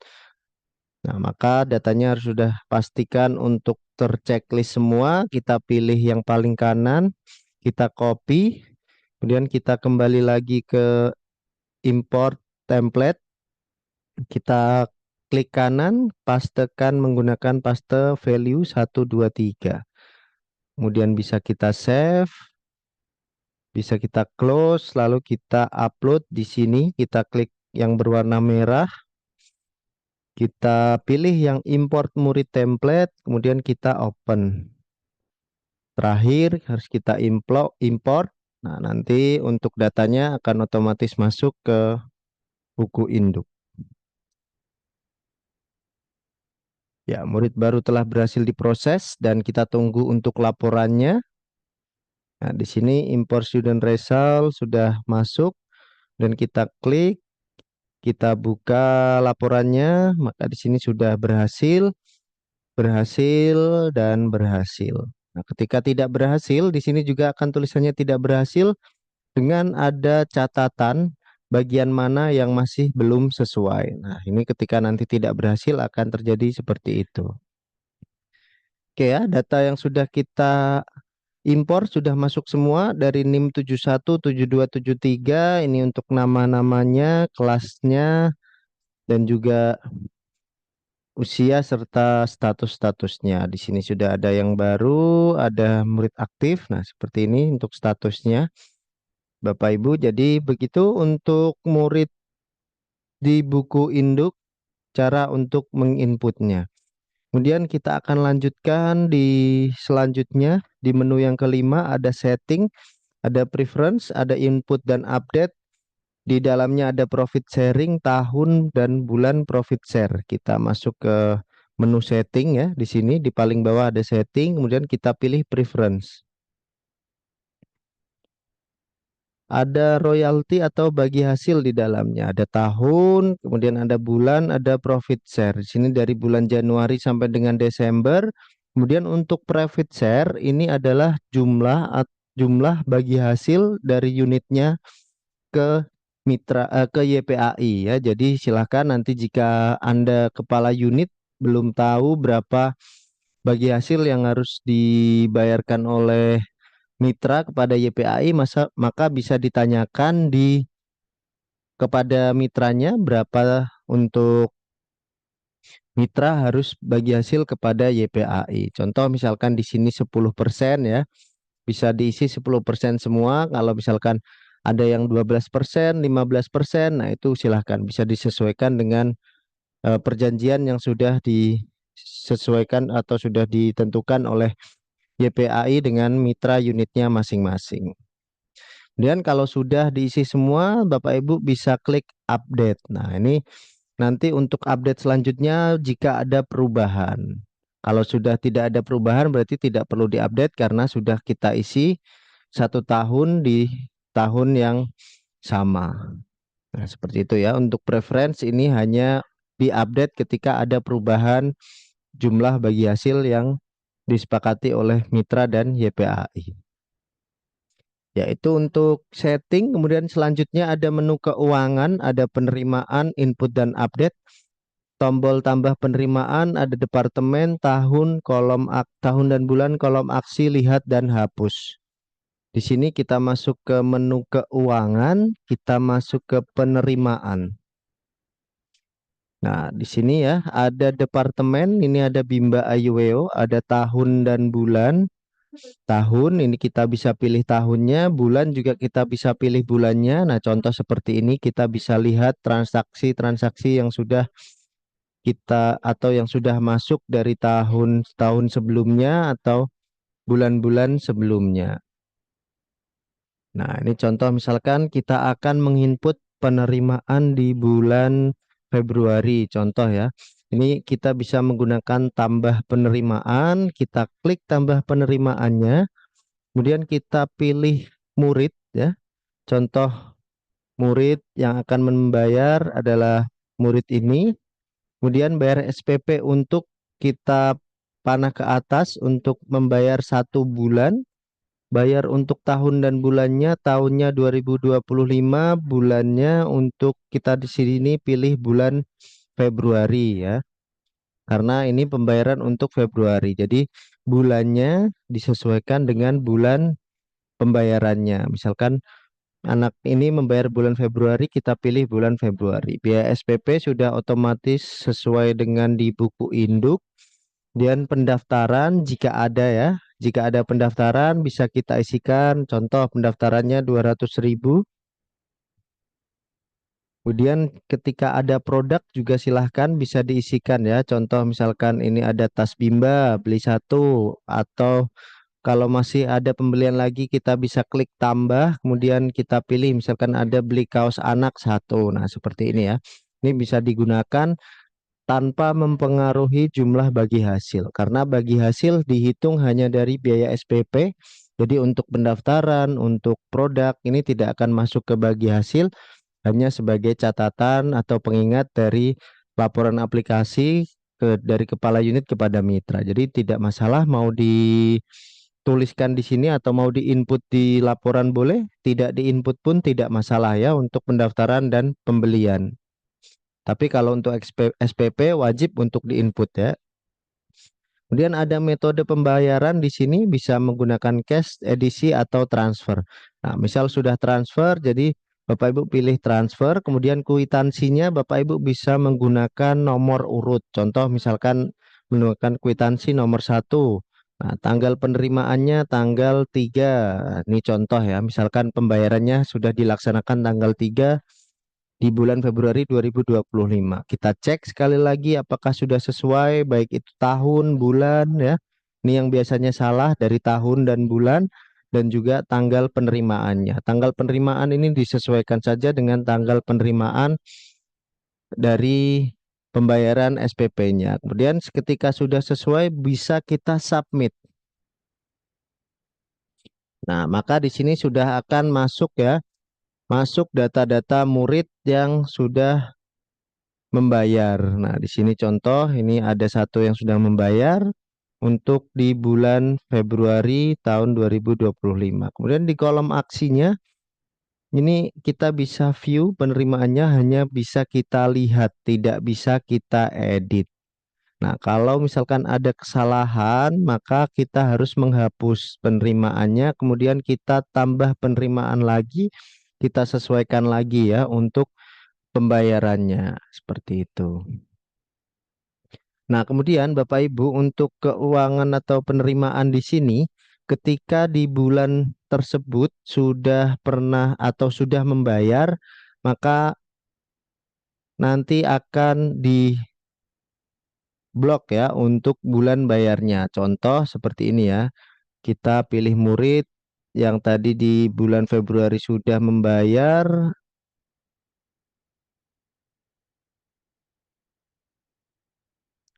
Nah, maka datanya harus sudah pastikan untuk terchecklist semua. Kita pilih yang paling kanan, kita copy, kemudian kita kembali lagi ke import template, kita klik kanan, pastekan menggunakan paste value 1, 2, 3. Kemudian bisa kita save, bisa kita close, lalu kita upload di sini, kita klik yang berwarna merah, kita pilih yang import murid template, kemudian kita open. Terakhir harus kita import. Nah, nanti untuk datanya akan otomatis masuk ke buku induk. Ya, murid baru telah berhasil diproses dan kita tunggu untuk laporannya. Nah, di sini import student result sudah masuk dan kita klik, kita buka laporannya, maka di sini sudah berhasil, berhasil, dan berhasil. Nah, ketika tidak berhasil, di sini juga akan tulisannya tidak berhasil dengan ada catatan bagian mana yang masih belum sesuai. Nah, ini ketika nanti tidak berhasil akan terjadi seperti itu. Oke ya, data yang sudah kita impor sudah masuk semua dari NIM 71, 7273. Ini untuk nama-namanya, kelasnya, dan juga usia serta status-statusnya. Di sini sudah ada yang baru, ada murid aktif. Nah, seperti ini untuk statusnya, Bapak Ibu. Jadi begitu untuk murid di buku induk, cara untuk menginputnya. Kemudian kita akan lanjutkan di selanjutnya. Di menu yang kelima ada setting, ada preference, ada input dan update. Di dalamnya ada profit sharing, tahun dan bulan profit share. Kita masuk ke menu setting ya. Di sini di paling bawah ada setting, kemudian kita pilih preference. Ada royalti atau bagi hasil di dalamnya. Ada tahun, kemudian ada bulan, ada profit share. Di sini dari bulan Januari sampai dengan Desember. Kemudian untuk profit share ini adalah jumlah bagi hasil dari unitnya ke ke YPAI ya. Jadi silakan nanti jika Anda kepala unit belum tahu berapa bagi hasil yang harus dibayarkan oleh mitra kepada YPAI, maka bisa ditanyakan kepada mitranya berapa untuk mitra harus bagi hasil kepada YPAI. Contoh misalkan di sini 10% ya, bisa diisi 10% semua. Kalau misalkan ada yang 12%, 15%, nah itu silahkan bisa disesuaikan dengan perjanjian yang sudah disesuaikan atau sudah ditentukan oleh YPAI dengan mitra unitnya masing-masing. Kemudian kalau sudah diisi semua, Bapak Ibu bisa klik update. Nah, ini nanti untuk update selanjutnya jika ada perubahan. Kalau sudah tidak ada perubahan berarti tidak perlu diupdate karena sudah kita isi 1 tahun di tahun yang sama. Nah, seperti itu ya. Untuk preference ini hanya diupdate ketika ada perubahan jumlah bagi hasil yang disepakati oleh mitra dan YPAI. Yaitu untuk setting, kemudian selanjutnya ada menu keuangan, ada penerimaan, input dan update, tombol tambah penerimaan, ada departemen, tahun, tahun dan bulan, kolom aksi, lihat dan hapus. Di sini kita masuk ke menu keuangan, kita masuk ke penerimaan. Nah, di sini ya ada departemen, ini ada Bimba Ayuweo, ada tahun dan bulan. Tahun ini kita bisa pilih tahunnya, bulan juga kita bisa pilih bulannya. Nah, contoh seperti ini kita bisa lihat transaksi-transaksi yang sudah kita atau yang sudah masuk dari tahun-tahun sebelumnya atau bulan-bulan sebelumnya. Nah, ini contoh misalkan kita akan menginput penerimaan di bulan Februari, contoh ya. Ini kita bisa menggunakan tambah penerimaan, kita klik tambah penerimaannya, kemudian kita pilih murid ya. Contoh murid yang akan membayar adalah murid ini. Kemudian bayar SPP untuk kita panah ke atas untuk membayar 1 bulan. Bayar untuk tahun dan bulannya, tahunnya 2025, bulannya untuk kita di sini pilih bulan Februari ya. Karena ini pembayaran untuk Februari. Jadi bulannya disesuaikan dengan bulan pembayarannya. Misalkan anak ini membayar bulan Februari, kita pilih bulan Februari. Biaya SPP sudah otomatis sesuai dengan di buku induk. Dan pendaftaran jika ada ya, jika ada pendaftaran bisa kita isikan. Contoh pendaftarannya 200.000. Kemudian ketika ada produk juga silahkan bisa diisikan ya. Contoh misalkan ini ada tas Bimba, beli satu. Atau kalau masih ada pembelian lagi kita bisa klik tambah. Kemudian kita pilih misalkan ada beli kaos anak satu. Nah seperti ini ya. Ini bisa digunakan tanpa mempengaruhi jumlah bagi hasil. Karena bagi hasil dihitung hanya dari biaya SPP. Jadi untuk pendaftaran, untuk produk ini tidak akan masuk ke bagi hasil, hanya sebagai catatan atau pengingat dari laporan aplikasi dari kepala unit kepada mitra. Jadi tidak masalah mau tuliskan di sini atau mau diinput di laporan boleh, tidak diinput pun tidak masalah ya untuk pendaftaran dan pembelian. Tapi kalau untuk SPP wajib untuk diinput ya. Kemudian ada metode pembayaran di sini bisa menggunakan cash, edisi atau transfer. Nah, misal sudah transfer, jadi Bapak Ibu pilih transfer, kemudian kwitansinya Bapak Ibu bisa menggunakan nomor urut. Contoh misalkan menggunakan kwitansi nomor 1. Nah, tanggal penerimaannya tanggal 3. Ini contoh ya, misalkan pembayarannya sudah dilaksanakan tanggal 3 di bulan Februari 2025. Kita cek sekali lagi apakah sudah sesuai, baik itu tahun, bulan ya. Ini yang biasanya salah dari tahun dan bulan dan juga tanggal penerimaannya. Tanggal penerimaan ini disesuaikan saja dengan tanggal penerimaan dari pembayaran SPP-nya. Kemudian ketika sudah sesuai bisa kita submit. Nah, maka di sini sudah akan masuk ya, masuk data-data murid yang sudah membayar. Nah, di sini contoh ini ada satu yang sudah membayar untuk di bulan Februari tahun 2025. Kemudian di kolom aksinya ini kita bisa view penerimaannya hanya bisa kita lihat, tidak bisa kita edit. Nah, kalau misalkan ada kesalahan, maka kita harus menghapus penerimaannya, kemudian kita tambah penerimaan lagi, kita sesuaikan lagi ya untuk pembayarannya, seperti itu. Nah, kemudian Bapak Ibu untuk keuangan atau penerimaan di sini, ketika di bulan tersebut sudah pernah atau sudah membayar, maka nanti akan diblok ya untuk bulan bayarnya. Contoh seperti ini ya, kita pilih murid yang tadi di bulan Februari sudah membayar.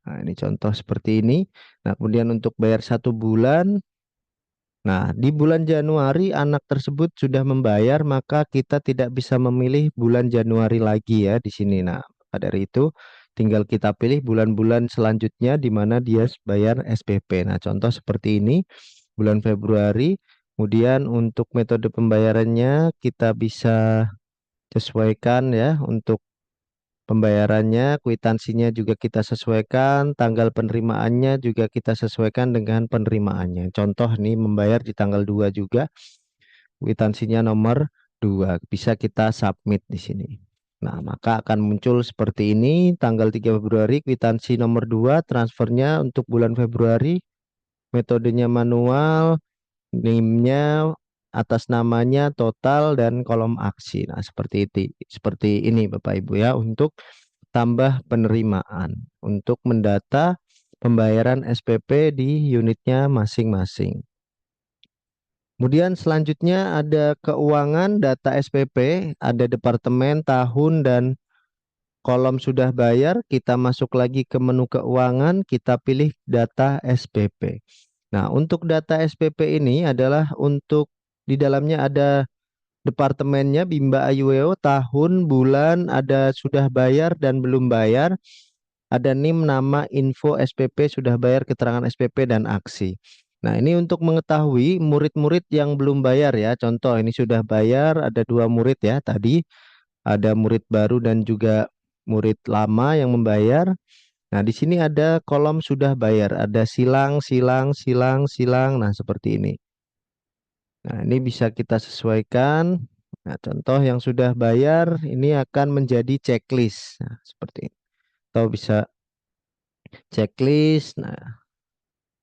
Nah, ini contoh seperti ini. Nah, kemudian untuk bayar 1 bulan. Nah, di bulan Januari anak tersebut sudah membayar, maka kita tidak bisa memilih bulan Januari lagi ya di sini. Nah, maka dari itu tinggal kita pilih bulan-bulan selanjutnya di mana dia bayar SPP. Nah, contoh seperti ini, bulan Februari. Kemudian untuk metode pembayarannya kita bisa sesuaikan ya untuk pembayarannya, kwitansinya juga kita sesuaikan, tanggal penerimaannya juga kita sesuaikan dengan penerimaannya. Contoh nih membayar di tanggal 2 juga, kwitansinya nomor 2. Bisa kita submit di sini. Nah, maka akan muncul seperti ini, tanggal 3 Februari, kwitansi nomor 2, transfernya untuk bulan Februari, metodenya manual, NIM-nya atas namanya total dan kolom aksi. Nah, seperti ini Bapak Ibu ya untuk tambah penerimaan untuk mendata pembayaran SPP di unitnya masing-masing. Kemudian selanjutnya ada keuangan data SPP, ada departemen, tahun, dan kolom sudah bayar. Kita masuk lagi ke menu keuangan, kita pilih data SPP. Nah, untuk data SPP ini adalah untuk di dalamnya ada departemennya Bimba Ayueo, tahun, bulan, ada sudah bayar dan belum bayar. Ada NIM, nama, info SPP, sudah bayar, keterangan SPP, dan aksi. Nah, ini untuk mengetahui murid-murid yang belum bayar ya. Contoh, ini sudah bayar, ada 2 murid ya. Tadi ada murid baru dan juga murid lama yang membayar. Nah, di sini ada kolom sudah bayar. Ada silang, silang, silang, silang. Nah, seperti ini. Nah, ini bisa kita sesuaikan. Nah, contoh yang sudah bayar, ini akan menjadi checklist. Nah, seperti ini. Atau bisa checklist. Nah,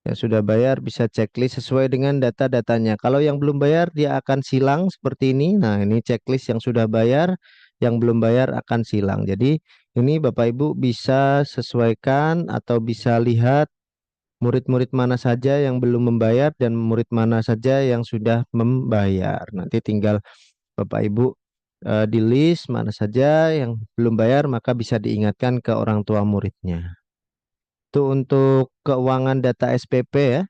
yang sudah bayar bisa checklist sesuai dengan data-datanya. Kalau yang belum bayar dia akan silang seperti ini. Nah, ini checklist yang sudah bayar, yang belum bayar akan silang. Jadi ini Bapak Ibu bisa sesuaikan atau bisa lihat murid-murid mana saja yang belum membayar dan murid mana saja yang sudah membayar. Nanti tinggal Bapak Ibu di list mana saja yang belum bayar maka bisa diingatkan ke orang tua muridnya. Itu untuk keuangan data SPP ya.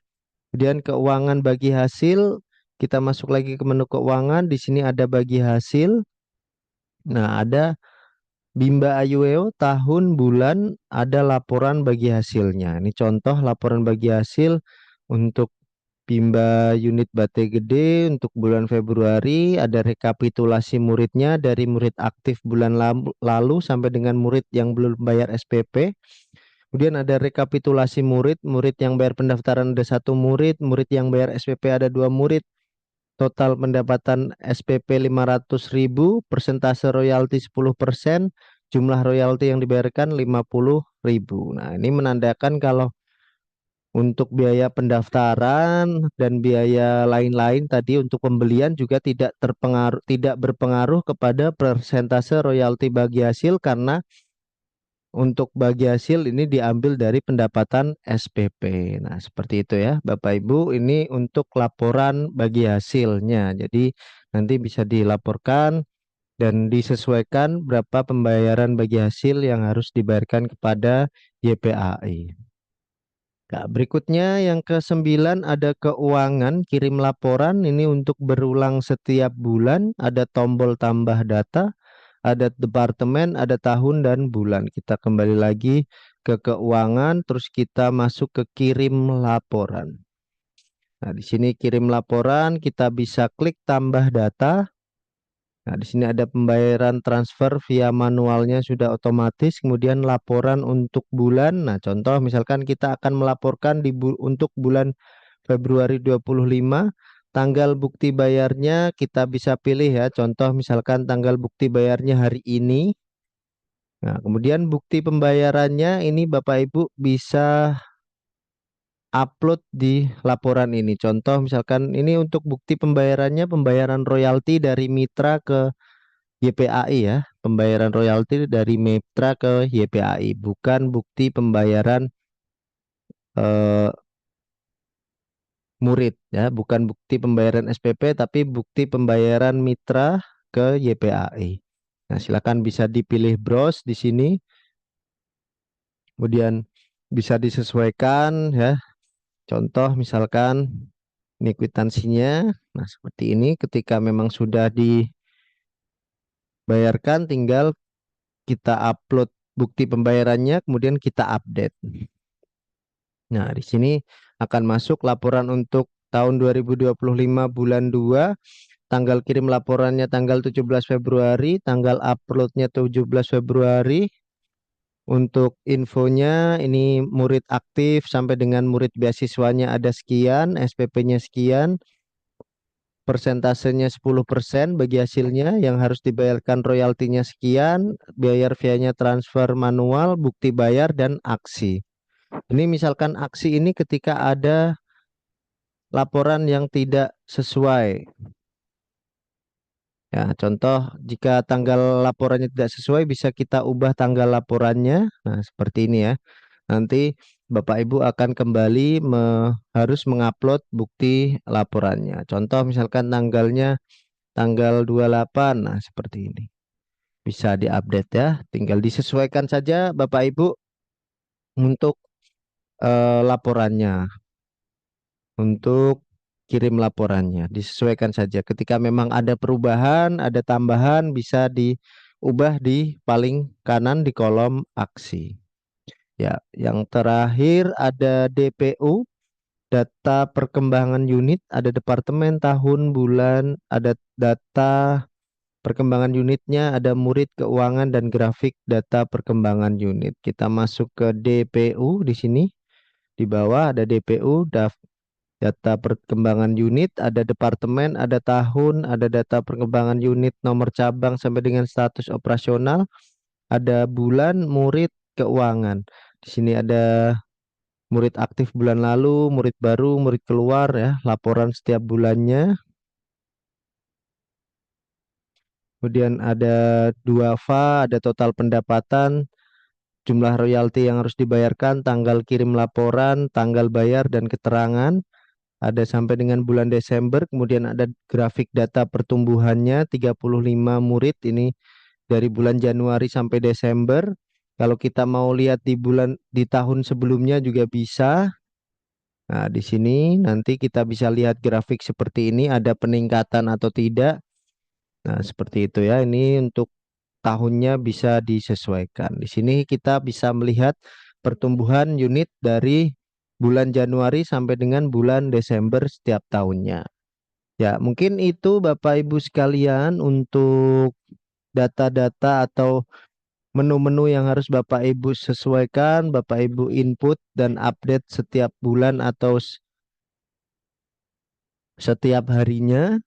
Kemudian keuangan bagi hasil, kita masuk lagi ke menu keuangan. Di sini ada bagi hasil. Nah, ada Bimba Ayueo tahun, bulan, ada laporan bagi hasilnya. Ini contoh laporan bagi hasil untuk Bimba unit Bate Gede untuk bulan Februari, ada rekapitulasi muridnya dari murid aktif bulan lalu sampai dengan murid yang belum bayar SPP. Kemudian ada rekapitulasi murid, murid yang bayar pendaftaran ada satu murid, murid yang bayar SPP ada dua murid. Total pendapatan SPP 500.000, persentase royalti 10%, jumlah royalti yang dibayarkan 50.000. Nah, ini menandakan kalau untuk biaya pendaftaran dan biaya lain-lain tadi untuk pembelian juga tidak berpengaruh kepada persentase royalti bagi hasil karena untuk bagi hasil ini diambil dari pendapatan SPP. Nah, seperti itu ya, Bapak Ibu. Ini untuk laporan bagi hasilnya. Jadi nanti bisa dilaporkan dan disesuaikan berapa pembayaran bagi hasil yang harus dibayarkan kepada YPAI. Nah, berikutnya yang ke-9 ada keuangan kirim laporan ini untuk berulang setiap bulan, ada tombol tambah data, ada departemen, ada tahun dan bulan. Kita kembali lagi ke keuangan terus kita masuk ke kirim laporan. Nah, di sini kirim laporan kita bisa klik tambah data. Nah, di sini ada pembayaran transfer via manualnya sudah otomatis, kemudian laporan untuk bulan. Nah, contoh misalkan kita akan melaporkan untuk bulan Februari 25, tanggal bukti bayarnya kita bisa pilih ya. Contoh misalkan tanggal bukti bayarnya hari ini. Nah, kemudian bukti pembayarannya ini Bapak Ibu bisa upload di laporan ini. Contoh misalkan ini untuk bukti pembayarannya pembayaran royalti dari mitra ke YPAI ya, pembayaran royalti dari mitra ke YPAI, bukan bukti pembayaran eh, murid ya, bukan bukti pembayaran SPP tapi bukti pembayaran mitra ke YPAI. Nah, silakan bisa dipilih browse di sini, kemudian bisa disesuaikan ya. Contoh misalkan ini kwitansinya. Nah, seperti ini ketika memang sudah dibayarkan tinggal kita upload bukti pembayarannya kemudian kita update. Nah, di sini akan masuk laporan untuk tahun 2025 bulan 2, tanggal kirim laporannya tanggal 17 Februari, tanggal uploadnya 17 Februari. Untuk infonya ini murid aktif sampai dengan murid beasiswanya ada sekian, SPP-nya sekian, persentasenya 10% bagi hasilnya yang harus dibayarkan royaltinya sekian, biaya vianya transfer manual, bukti bayar dan aksi. Ini misalkan aksi ini ketika ada laporan yang tidak sesuai. Ya, contoh jika tanggal laporannya tidak sesuai bisa kita ubah tanggal laporannya. Nah, seperti ini ya. Nanti Bapak Ibu akan kembali harus mengupload bukti laporannya. Contoh misalkan tanggalnya tanggal 28. Nah, seperti ini. Bisa diupdate ya. Tinggal disesuaikan saja Bapak Ibu untuk laporannya. Untuk kirim laporannya disesuaikan saja. Ketika memang ada perubahan, ada tambahan bisa diubah di paling kanan di kolom aksi. Ya, yang terakhir ada DPU, data perkembangan unit, ada departemen, tahun, bulan, ada data perkembangan unitnya, ada murid, keuangan, dan grafik data perkembangan unit. Kita masuk ke DPU di sini. Di bawah ada DPU, data perkembangan unit, ada departemen, ada tahun, ada data perkembangan unit, nomor cabang sampai dengan status operasional, ada bulan, murid, keuangan. Di sini ada murid aktif bulan lalu, murid baru, murid keluar ya, laporan setiap bulannya. Kemudian ada duafa, ada total pendapatan, jumlah royalti yang harus dibayarkan, tanggal kirim laporan, tanggal bayar dan keterangan. Ada sampai dengan bulan Desember, kemudian ada grafik data pertumbuhannya 35 murid ini dari bulan Januari sampai Desember. Kalau kita mau lihat di tahun sebelumnya juga bisa. Nah, di sini nanti kita bisa lihat grafik seperti ini ada peningkatan atau tidak. Nah, seperti itu ya. Ini untuk tahunnya bisa disesuaikan. Di sini kita bisa melihat pertumbuhan unit dari bulan Januari sampai dengan bulan Desember setiap tahunnya. Ya, mungkin itu Bapak Ibu sekalian untuk data-data atau menu-menu yang harus Bapak Ibu sesuaikan, Bapak Ibu input dan update setiap bulan atau setiap harinya.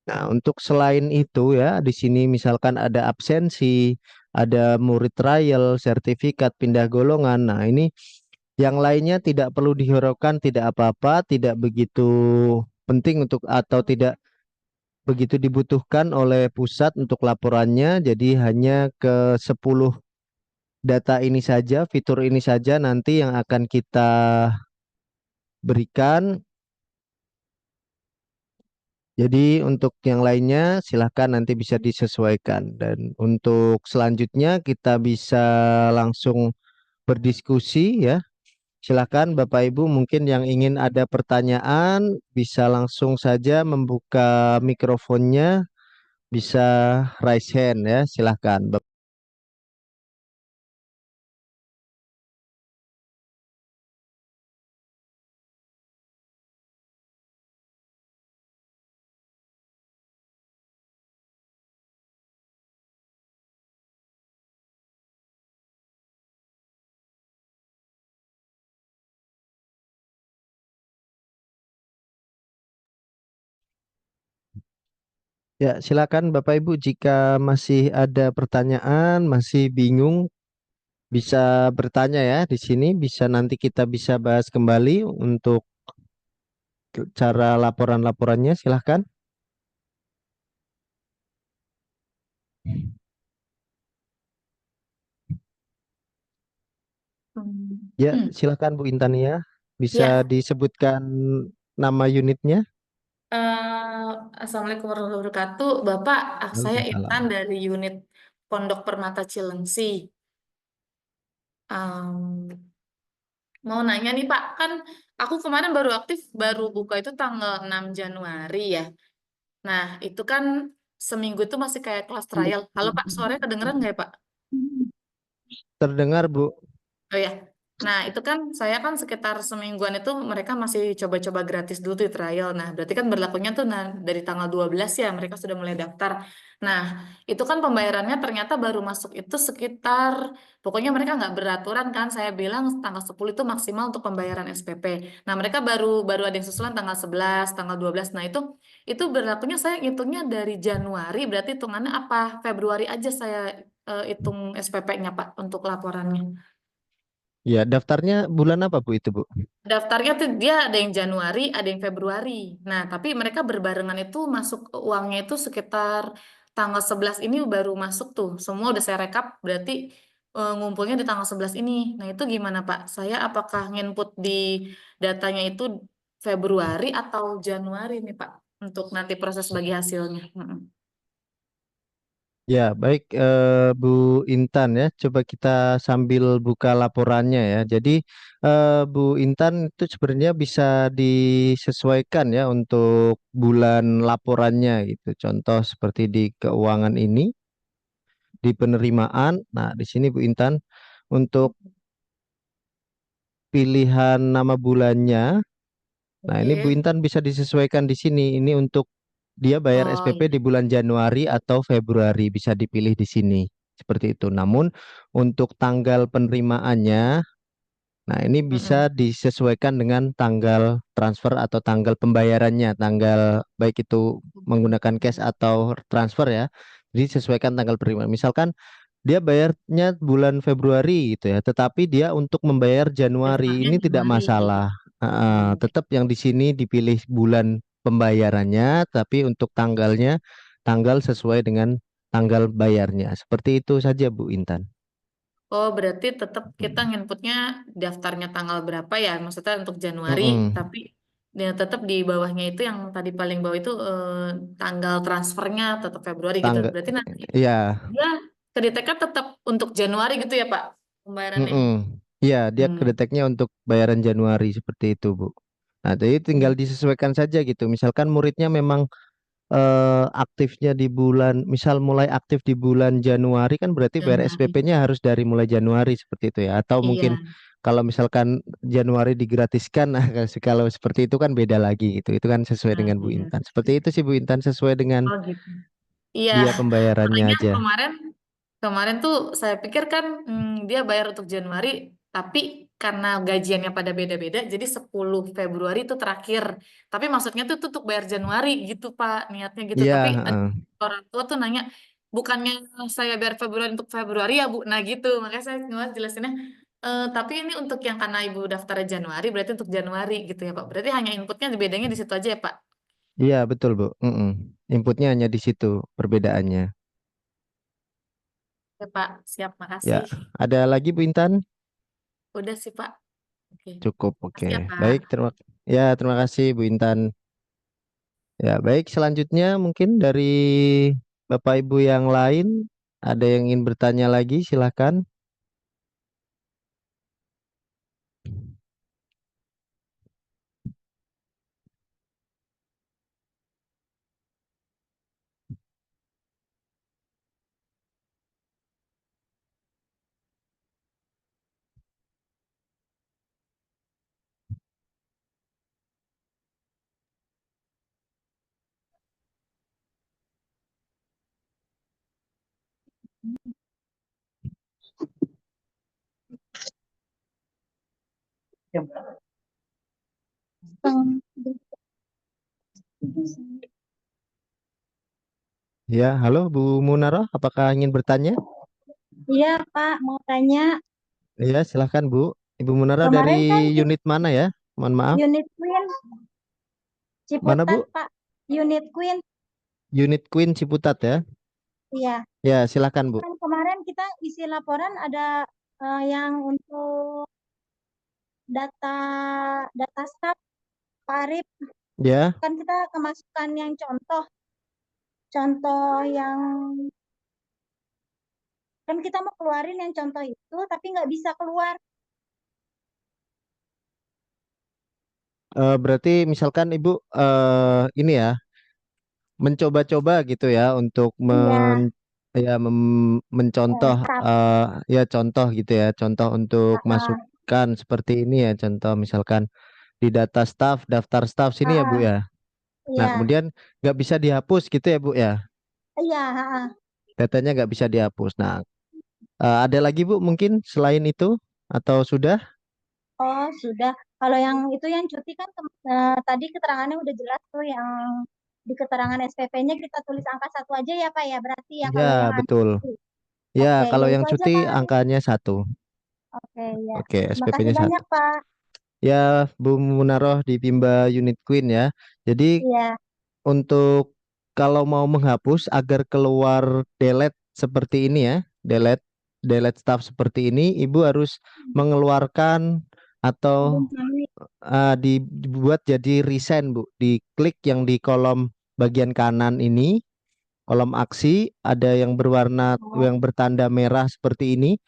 Nah, untuk selain itu ya, di sini misalkan ada absensi, ada murid trial, sertifikat pindah golongan. Nah, ini yang lainnya tidak perlu dihiraukan, tidak apa-apa, tidak begitu penting untuk atau tidak begitu dibutuhkan oleh pusat untuk laporannya. Jadi hanya ke 10 data ini saja, fitur ini saja nanti yang akan kita berikan. Jadi untuk yang lainnya silahkan nanti bisa disesuaikan. Dan untuk selanjutnya kita bisa langsung berdiskusi ya. Silahkan Bapak Ibu mungkin yang ingin ada pertanyaan bisa langsung saja membuka mikrofonnya, bisa raise hand ya. Silahkan. Ya, silakan Bapak Ibu jika masih ada pertanyaan, masih bingung, bisa bertanya ya di sini, bisa nanti kita bisa bahas kembali untuk cara laporan-laporannya, silahkan. Hmm. Ya, silakan Bu Intania, bisa Ya, disebutkan nama unitnya. Assalamualaikum warahmatullahi wabarakatuh. Bapak, saya Intan Waalaikumsalam. dari unit Pondok Permata Cilengsi. Em, Mau nanya nih Pak, kan aku kemarin baru aktif, baru buka itu tanggal 6 Januari ya. Nah, itu kan seminggu itu masih kayak kelas trial. Halo Pak, suaranya kedengeran nggak ya Pak? Terdengar Bu. Oh ya. Nah, itu kan saya kan sekitar semingguan itu mereka masih coba-coba gratis dulu tuh trial. Nah, berarti kan berlakunya tuh dari tanggal 12 ya mereka sudah mulai daftar. Nah, itu kan pembayarannya ternyata baru masuk itu sekitar pokoknya mereka nggak beraturan kan. Saya bilang tanggal 10 itu maksimal untuk pembayaran SPP. Nah, mereka baru baru ada yang susulan tanggal 11, tanggal 12. Nah, itu berlakunya saya hitungnya dari Januari, berarti hitungannya apa? Februari aja saya hitung SPP-nya Pak untuk laporannya. Ya, daftarnya bulan apa Bu itu Bu? Daftarnya tuh dia ada yang Januari, ada yang Februari. Nah, tapi mereka berbarengan itu masuk uangnya itu sekitar tanggal 11 ini baru masuk tuh. Semua udah saya rekap, berarti ngumpulnya di tanggal 11 ini. Nah, itu gimana Pak? Saya apakah nginput di datanya itu Februari atau Januari nih Pak? Untuk nanti proses bagi hasilnya. Mm-mm. Ya, baik Bu Intan ya. Coba kita sambil buka laporannya ya. Jadi Bu Intan itu sebenarnya bisa disesuaikan ya untuk bulan laporannya gitu. Contoh seperti di keuangan ini, di penerimaan. Nah, di sini Bu Intan untuk pilihan nama bulannya. Nah, ini Bu Oke. Intan bisa disesuaikan di sini. Ini untuk dia bayar Oh SPP di iya. bulan Januari atau Februari bisa dipilih di sini. Seperti itu. Namun untuk tanggal penerimaannya, nah ini bisa Mm-mm. disesuaikan dengan tanggal transfer atau tanggal pembayarannya, tanggal baik itu menggunakan cash atau transfer ya. Jadi sesuaikan tanggal penerimaan. Misalkan dia bayarnya bulan Februari gitu ya, tetapi dia untuk membayar Januari Daftarnya ini tidak Januari. masalah. Oh. Tetap yang di sini dipilih bulan pembayarannya, tapi untuk tanggalnya tanggal sesuai dengan tanggal bayarnya. Seperti itu saja Bu Intan. Oh, berarti tetap kita nginputnya daftarnya tanggal berapa ya? Maksudnya untuk Januari, Mm-mm. tapi dia tetap di bawahnya itu yang tadi paling bawah itu tanggal transfernya tetap Februari gitu. Tanggal, Berarti nanti ya, dia kedeteknya tetap untuk Januari gitu ya, Pak, pembayarannya. mm-mm. Ya, dia Hmm. kedeteknya untuk bayaran Januari seperti itu Bu. Nah, jadi tinggal Hmm. disesuaikan saja gitu. Misalkan muridnya memang aktifnya di bulan, misal mulai aktif di bulan Januari kan berarti bayar Januari. SPP-nya harus dari mulai Januari seperti itu ya. Atau mungkin Iya. Kalau misalkan Januari digratiskan, nah kalau seperti itu kan beda lagi gitu. Itu kan sesuai dengan Bu Iya. Intan. Seperti itu sih Bu Intan, sesuai dengan Oh gitu. Iya, dia pembayarannya makanya aja. kemarin kemarin tuh saya pikir kan dia bayar untuk Januari, tapi karena gajiannya pada beda-beda, jadi 10 Februari itu terakhir. Tapi maksudnya tuh untuk bayar Januari gitu Pak, niatnya gitu. Iya, Tapi ada heeh. orang tua tuh nanya, bukannya saya bayar Februari untuk Februari ya Bu? Nah gitu, makanya saya jelasinnya. Tapi ini untuk yang karena Ibu daftar Januari, berarti untuk Januari gitu ya Pak. Berarti hanya inputnya bedanya di situ aja ya Pak. Iya, betul Bu. Mm-mm. Inputnya hanya di situ perbedaannya. Ya Pak, siap, Ya, makasih. ada lagi Bu Intan? Udah sih Pak. Oke. Cukup, oke. Makasih ya, Pak. Baik, terima kasih Bu Intan. Ya, baik, selanjutnya mungkin dari Bapak Ibu yang lain ada yang ingin bertanya lagi, silakan. Ya, halo Bu Munaro, apakah ingin bertanya? Iya, Pak, mau tanya. Ya, silakan Bu. Ibu Munaro dari Kemarin kan unit mana ya? Mohon maaf. unit Queen Mana Ciputat, Bu? Pak. Unit Queen, Unit Queen Ciputat ya? iya. Ya, silakan Bu. Kan kemarin kita isi laporan ada yang untuk data data staff, Pak Arif. Ya, Kan kita kemasukan yang contoh yang kan kita mau keluarin yang contoh itu, tapi nggak bisa keluar. berarti misalkan Ibu ini ya mencoba-coba gitu ya untuk Iya, ya mencontoh staff. ya contoh gitu ya, contoh untuk Ah, masukkan seperti ini ya, contoh misalkan di data staff, daftar staff sini ya Bu ah, ya. Nah, iya, kemudian nggak bisa dihapus gitu ya Bu ya. iya. Datanya nggak bisa dihapus. Nah, ada lagi Bu mungkin selain itu atau sudah? Oh, sudah. Kalau yang itu yang cuti kan tadi keterangannya udah jelas tuh yang di keterangan SPP-nya kita tulis angka satu aja ya Pak ya berarti ya Ya, kalau yang betul. cuti. Ya, Oke, ya kalau yang itu aja cuti Pak. angkanya satu. Oke, ya. Oke, Terima kasih SPP-nya banyak satu. Pak. Ya, Bu Munaroh di Pimba Unit Queen ya. Jadi Iya. untuk kalau mau menghapus agar keluar delete seperti ini ya, delete delete staff seperti ini, Ibu harus mengeluarkan atau Belum kami. dibuat jadi resign Bu. Diklik yang di kolom bagian kanan ini, kolom aksi ada yang berwarna Oh, yang bertanda merah seperti ini.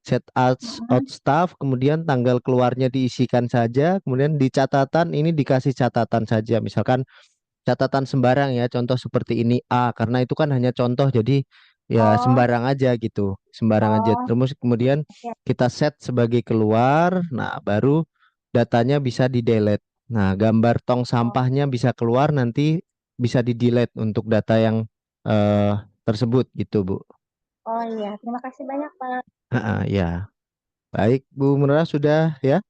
Set out mm, staff, kemudian tanggal keluarnya diisikan saja, kemudian di catatan ini dikasih catatan saja. Misalkan catatan sembarang ya, contoh seperti ini A, karena itu kan hanya contoh, jadi ya oh, sembarang aja gitu, sembarang aja. oh, Terus kemudian oke. kita set sebagai keluar, nah baru datanya bisa di delete. Nah, gambar tong Oh, sampahnya bisa keluar nanti bisa di delete untuk data yang eh, tersebut gitu Bu. oh iya. Terima kasih banyak Pak. Ya, baik Bu Munara sudah ya.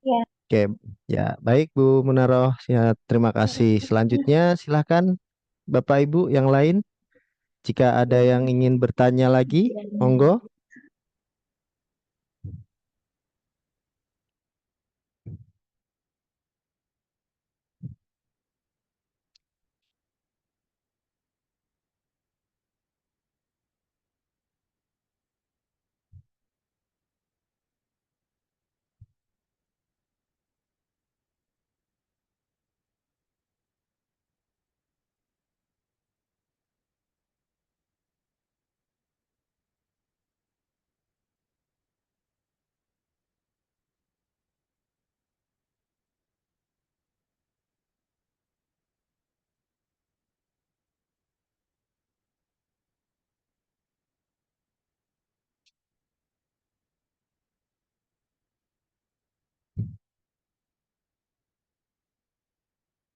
Ya. Oke, ya baik Bu Munaroh, ya terima kasih. Selanjutnya silahkan Bapak Ibu yang lain. Jika ada yang ingin bertanya lagi, monggo.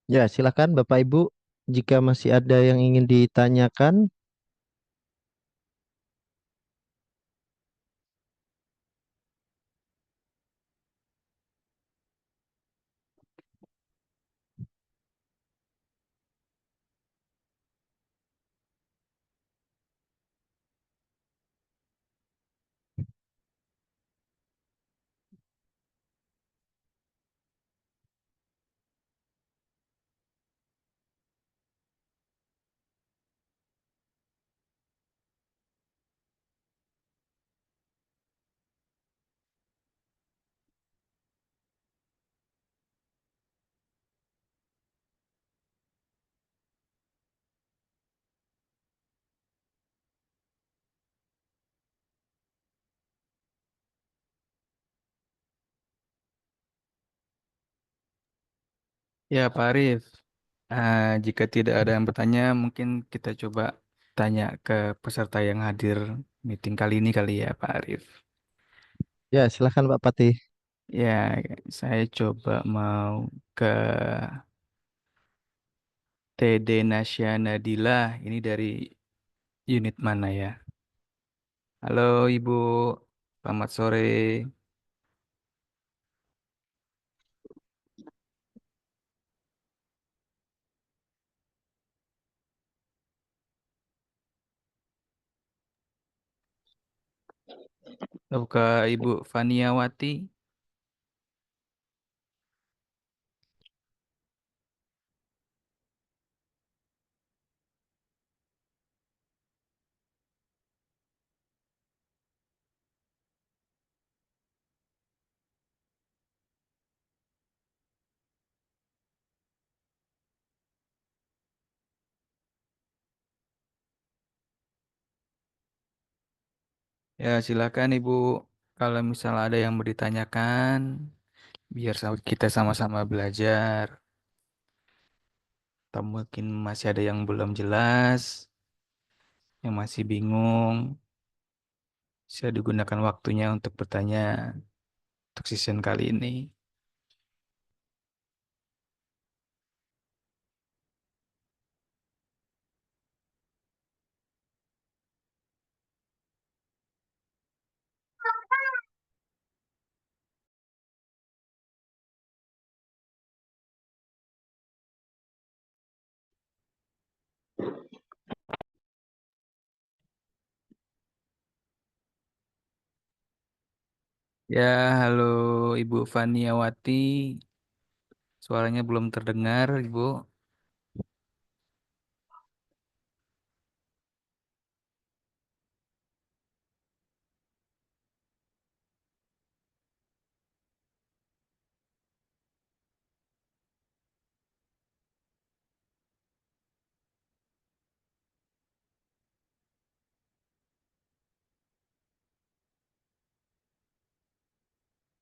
Ya, silakan Bapak Ibu, jika masih ada yang ingin ditanyakan. Ya, Pak Arif. Jika tidak ada yang bertanya, mungkin kita coba tanya ke peserta yang hadir meeting kali ini kali ya, Pak Arif. Ya, silakan Pak Patih. Ya, saya coba mau ke TD Nasya Nadila. Ini dari unit mana ya? Halo Ibu, selamat sore. Lalu ke Ibu Faniawati. Ya, silakan Ibu. Kalau misalnya ada yang mau ditanyakan, biar kita sama-sama belajar. Atau mungkin masih ada yang belum jelas, yang masih bingung, bisa digunakan waktunya untuk bertanya untuk season kali ini. Ya, halo Ibu Faniawati. Suaranya belum terdengar, Ibu.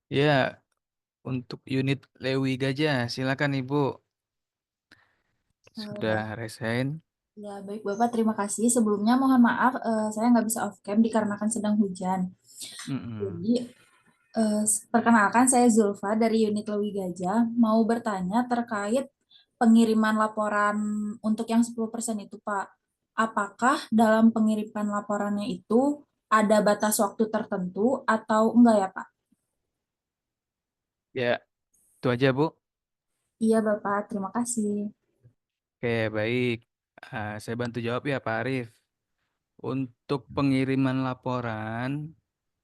Ya, untuk unit Lewi Gajah, silakan Ibu. Sudah Ya, resign. ya, baik Bapak, terima kasih. Sebelumnya mohon maaf, saya nggak bisa off cam dikarenakan sedang hujan. Mm-mm. Jadi, perkenalkan saya Zulfa dari unit Lewi Gajah, mau bertanya terkait pengiriman laporan untuk yang 10% itu, Pak. Apakah dalam pengiriman laporannya itu ada batas waktu tertentu atau enggak ya, Pak? Ya, itu aja Bu. Iya, Bapak, terima kasih. Oke, baik. Saya bantu jawab ya Pak Arif. Untuk pengiriman laporan,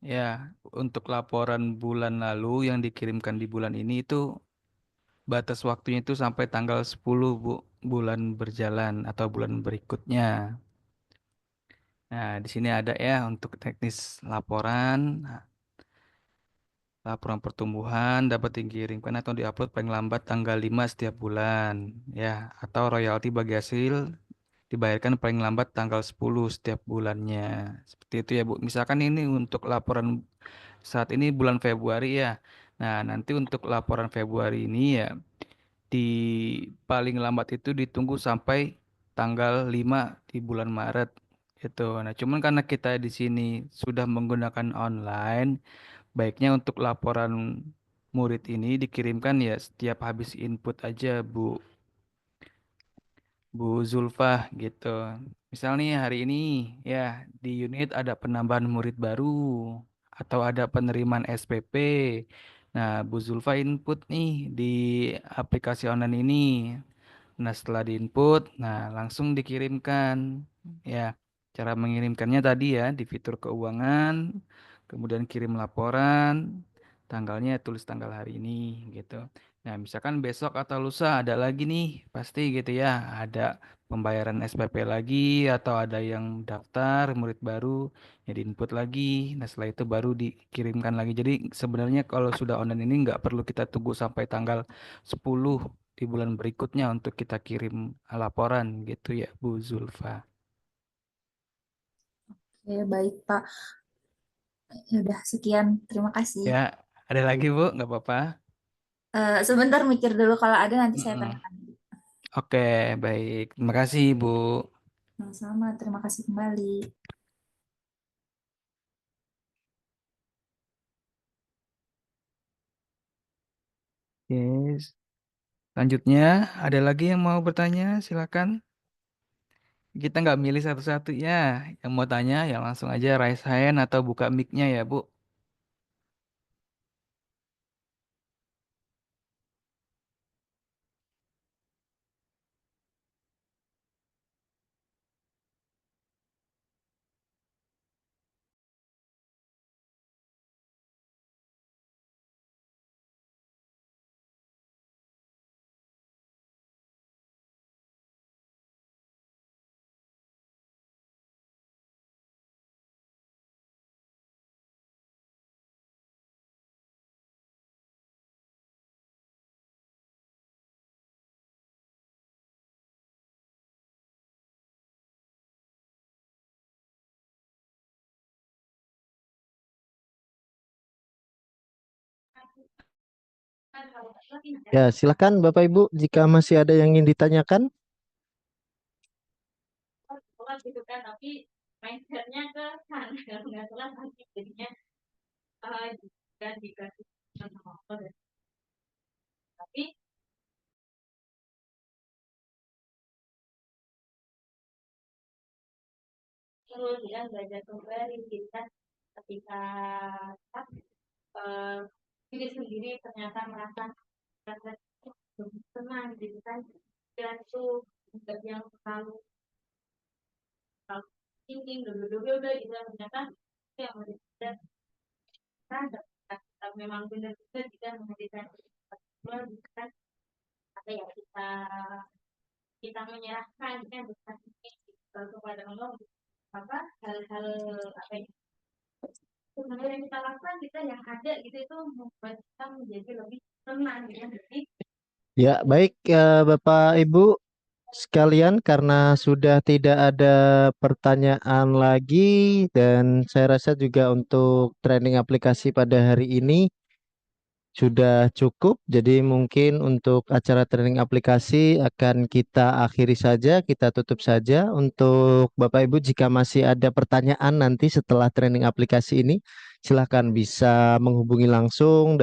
ya, untuk laporan bulan lalu yang dikirimkan di bulan ini itu batas waktunya itu sampai tanggal 10 Bu, bulan berjalan atau bulan berikutnya. Nah, di sini ada ya untuk teknis laporan. Laporan pertumbuhan dapat dikirimkan atau diupload paling lambat tanggal 5 setiap bulan, ya, atau royalti bagi hasil dibayarkan paling lambat tanggal 10 setiap bulannya. Seperti itu ya, Bu. Misalkan ini untuk laporan saat ini bulan Februari ya. Nah, nanti untuk laporan Februari ini ya di paling lambat itu ditunggu sampai tanggal 5 di bulan Maret itu. Nah, cuman karena kita di sini sudah menggunakan online, baiknya untuk laporan murid ini dikirimkan ya setiap habis input aja, Bu. Bu Zulfah gitu. Misal nih hari ini ya di unit ada penambahan murid baru atau ada penerimaan SPP. Nah, Bu Zulfah input nih di aplikasi online ini. Nah, setelah diinput, nah langsung dikirimkan. Ya, cara mengirimkannya tadi ya di fitur keuangan, kemudian kirim laporan, tanggalnya tulis tanggal hari ini gitu. Nah, misalkan besok atau lusa ada lagi nih, pasti gitu ya, ada pembayaran SPP lagi atau ada yang daftar murid baru, ya diinput lagi. Nah, setelah itu baru dikirimkan lagi. Jadi sebenarnya kalau sudah online ini nggak perlu kita tunggu sampai tanggal 10 di bulan berikutnya untuk kita kirim laporan gitu ya Bu Zulfa. Oke, baik Pak. Ya udah, sekian. Terima kasih. Ya, ada lagi Bu? Nggak apa-apa. Sebentar mikir dulu, kalau ada nanti saya Mm-mm. tanyakan. Oke, baik. Terima kasih Bu. Sama-sama, terima kasih kembali. Yes. Selanjutnya, ada lagi yang mau bertanya? Silakan. Kita nggak milih satu-satu ya. Yang mau tanya, ya langsung aja raise hand atau buka mic-nya ya Bu. Ya, silakan Bapak Ibu jika masih ada yang ingin ditanyakan. Gitu kan, tapi mindsetnya ke sana nggak salah lagi jadinya jika dikasih sama Allah, tapi perlu dia belajar kembali gitu kan, ketika eh, diri sendiri ternyata merasa senang gitu kan, dan itu juga yang terlalu thinking dulu gitu, ternyata yang kita memang benar-benar kita memberikan bukan apa ya, kita menyerahkan kan, bukan kepada Allah apa hal-hal apa ya sebenarnya yang kita lakukan, kita yang ada gitu itu membuat kita menjadi lebih tenang gitu. Jadi Ya, baik Bapak Ibu sekalian, karena sudah tidak ada pertanyaan lagi dan saya rasa juga untuk training aplikasi pada hari ini sudah cukup. Jadi mungkin untuk acara training aplikasi akan kita akhiri saja, kita tutup saja. Untuk Bapak Ibu jika masih ada pertanyaan nanti setelah training aplikasi ini, silahkan bisa menghubungi langsung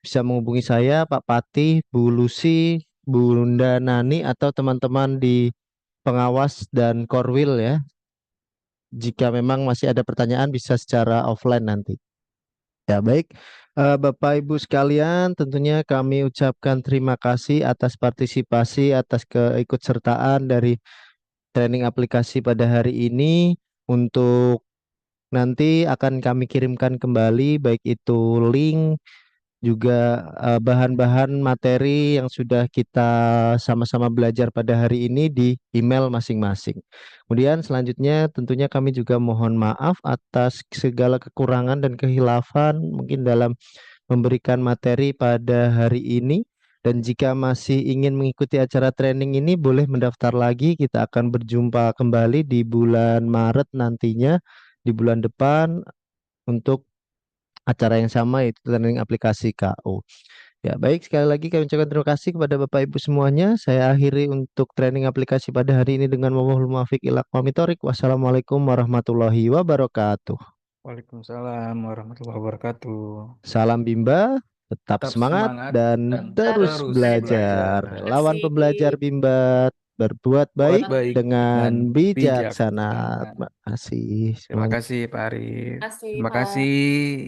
bisa menghubungi saya, Pak Patih, Bu Lucy, Bunda Nani atau teman-teman di pengawas dan Korwil ya. Jika memang masih ada pertanyaan bisa secara offline nanti. Ya, baik. Bapak Ibu sekalian, tentunya kami ucapkan terima kasih atas partisipasi, atas keikutsertaan dari training aplikasi pada hari ini. Untuk nanti akan kami kirimkan kembali, baik itu link, juga bahan-bahan materi yang sudah kita sama-sama belajar pada hari ini di email masing-masing. Kemudian selanjutnya tentunya kami juga mohon maaf atas segala kekurangan dan kehilafan mungkin dalam memberikan materi pada hari ini. Dan jika masih ingin mengikuti acara training ini, boleh mendaftar lagi. Kita akan berjumpa kembali di bulan Maret nantinya, di bulan depan untuk acara yang sama, yaitu training aplikasi KO. Ya, baik, sekali lagi kami ucapkan terima kasih kepada Bapak Ibu semuanya. Saya akhiri untuk training aplikasi pada hari ini dengan wallahul muwaffiq ila aqwamit thoriq. Wassalamualaikum warahmatullahi wabarakatuh. Waalaikumsalam warahmatullahi wabarakatuh. Salam Bimba, tetap Tetap semangat semangat dan dan terus terus belajar. belajar. Lawan pembelajar Bimba. berbuat Buat baik baik dengan dengan bijaksana. bijaksana. Terima kasih Terima semuanya. kasih Pak Arif. Kasih Terima Pak. kasih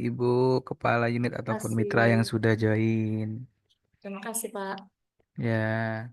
Ibu Kepala Unit ataupun Mitra yang Kasih. sudah join. Terima kasih Pak. Ya.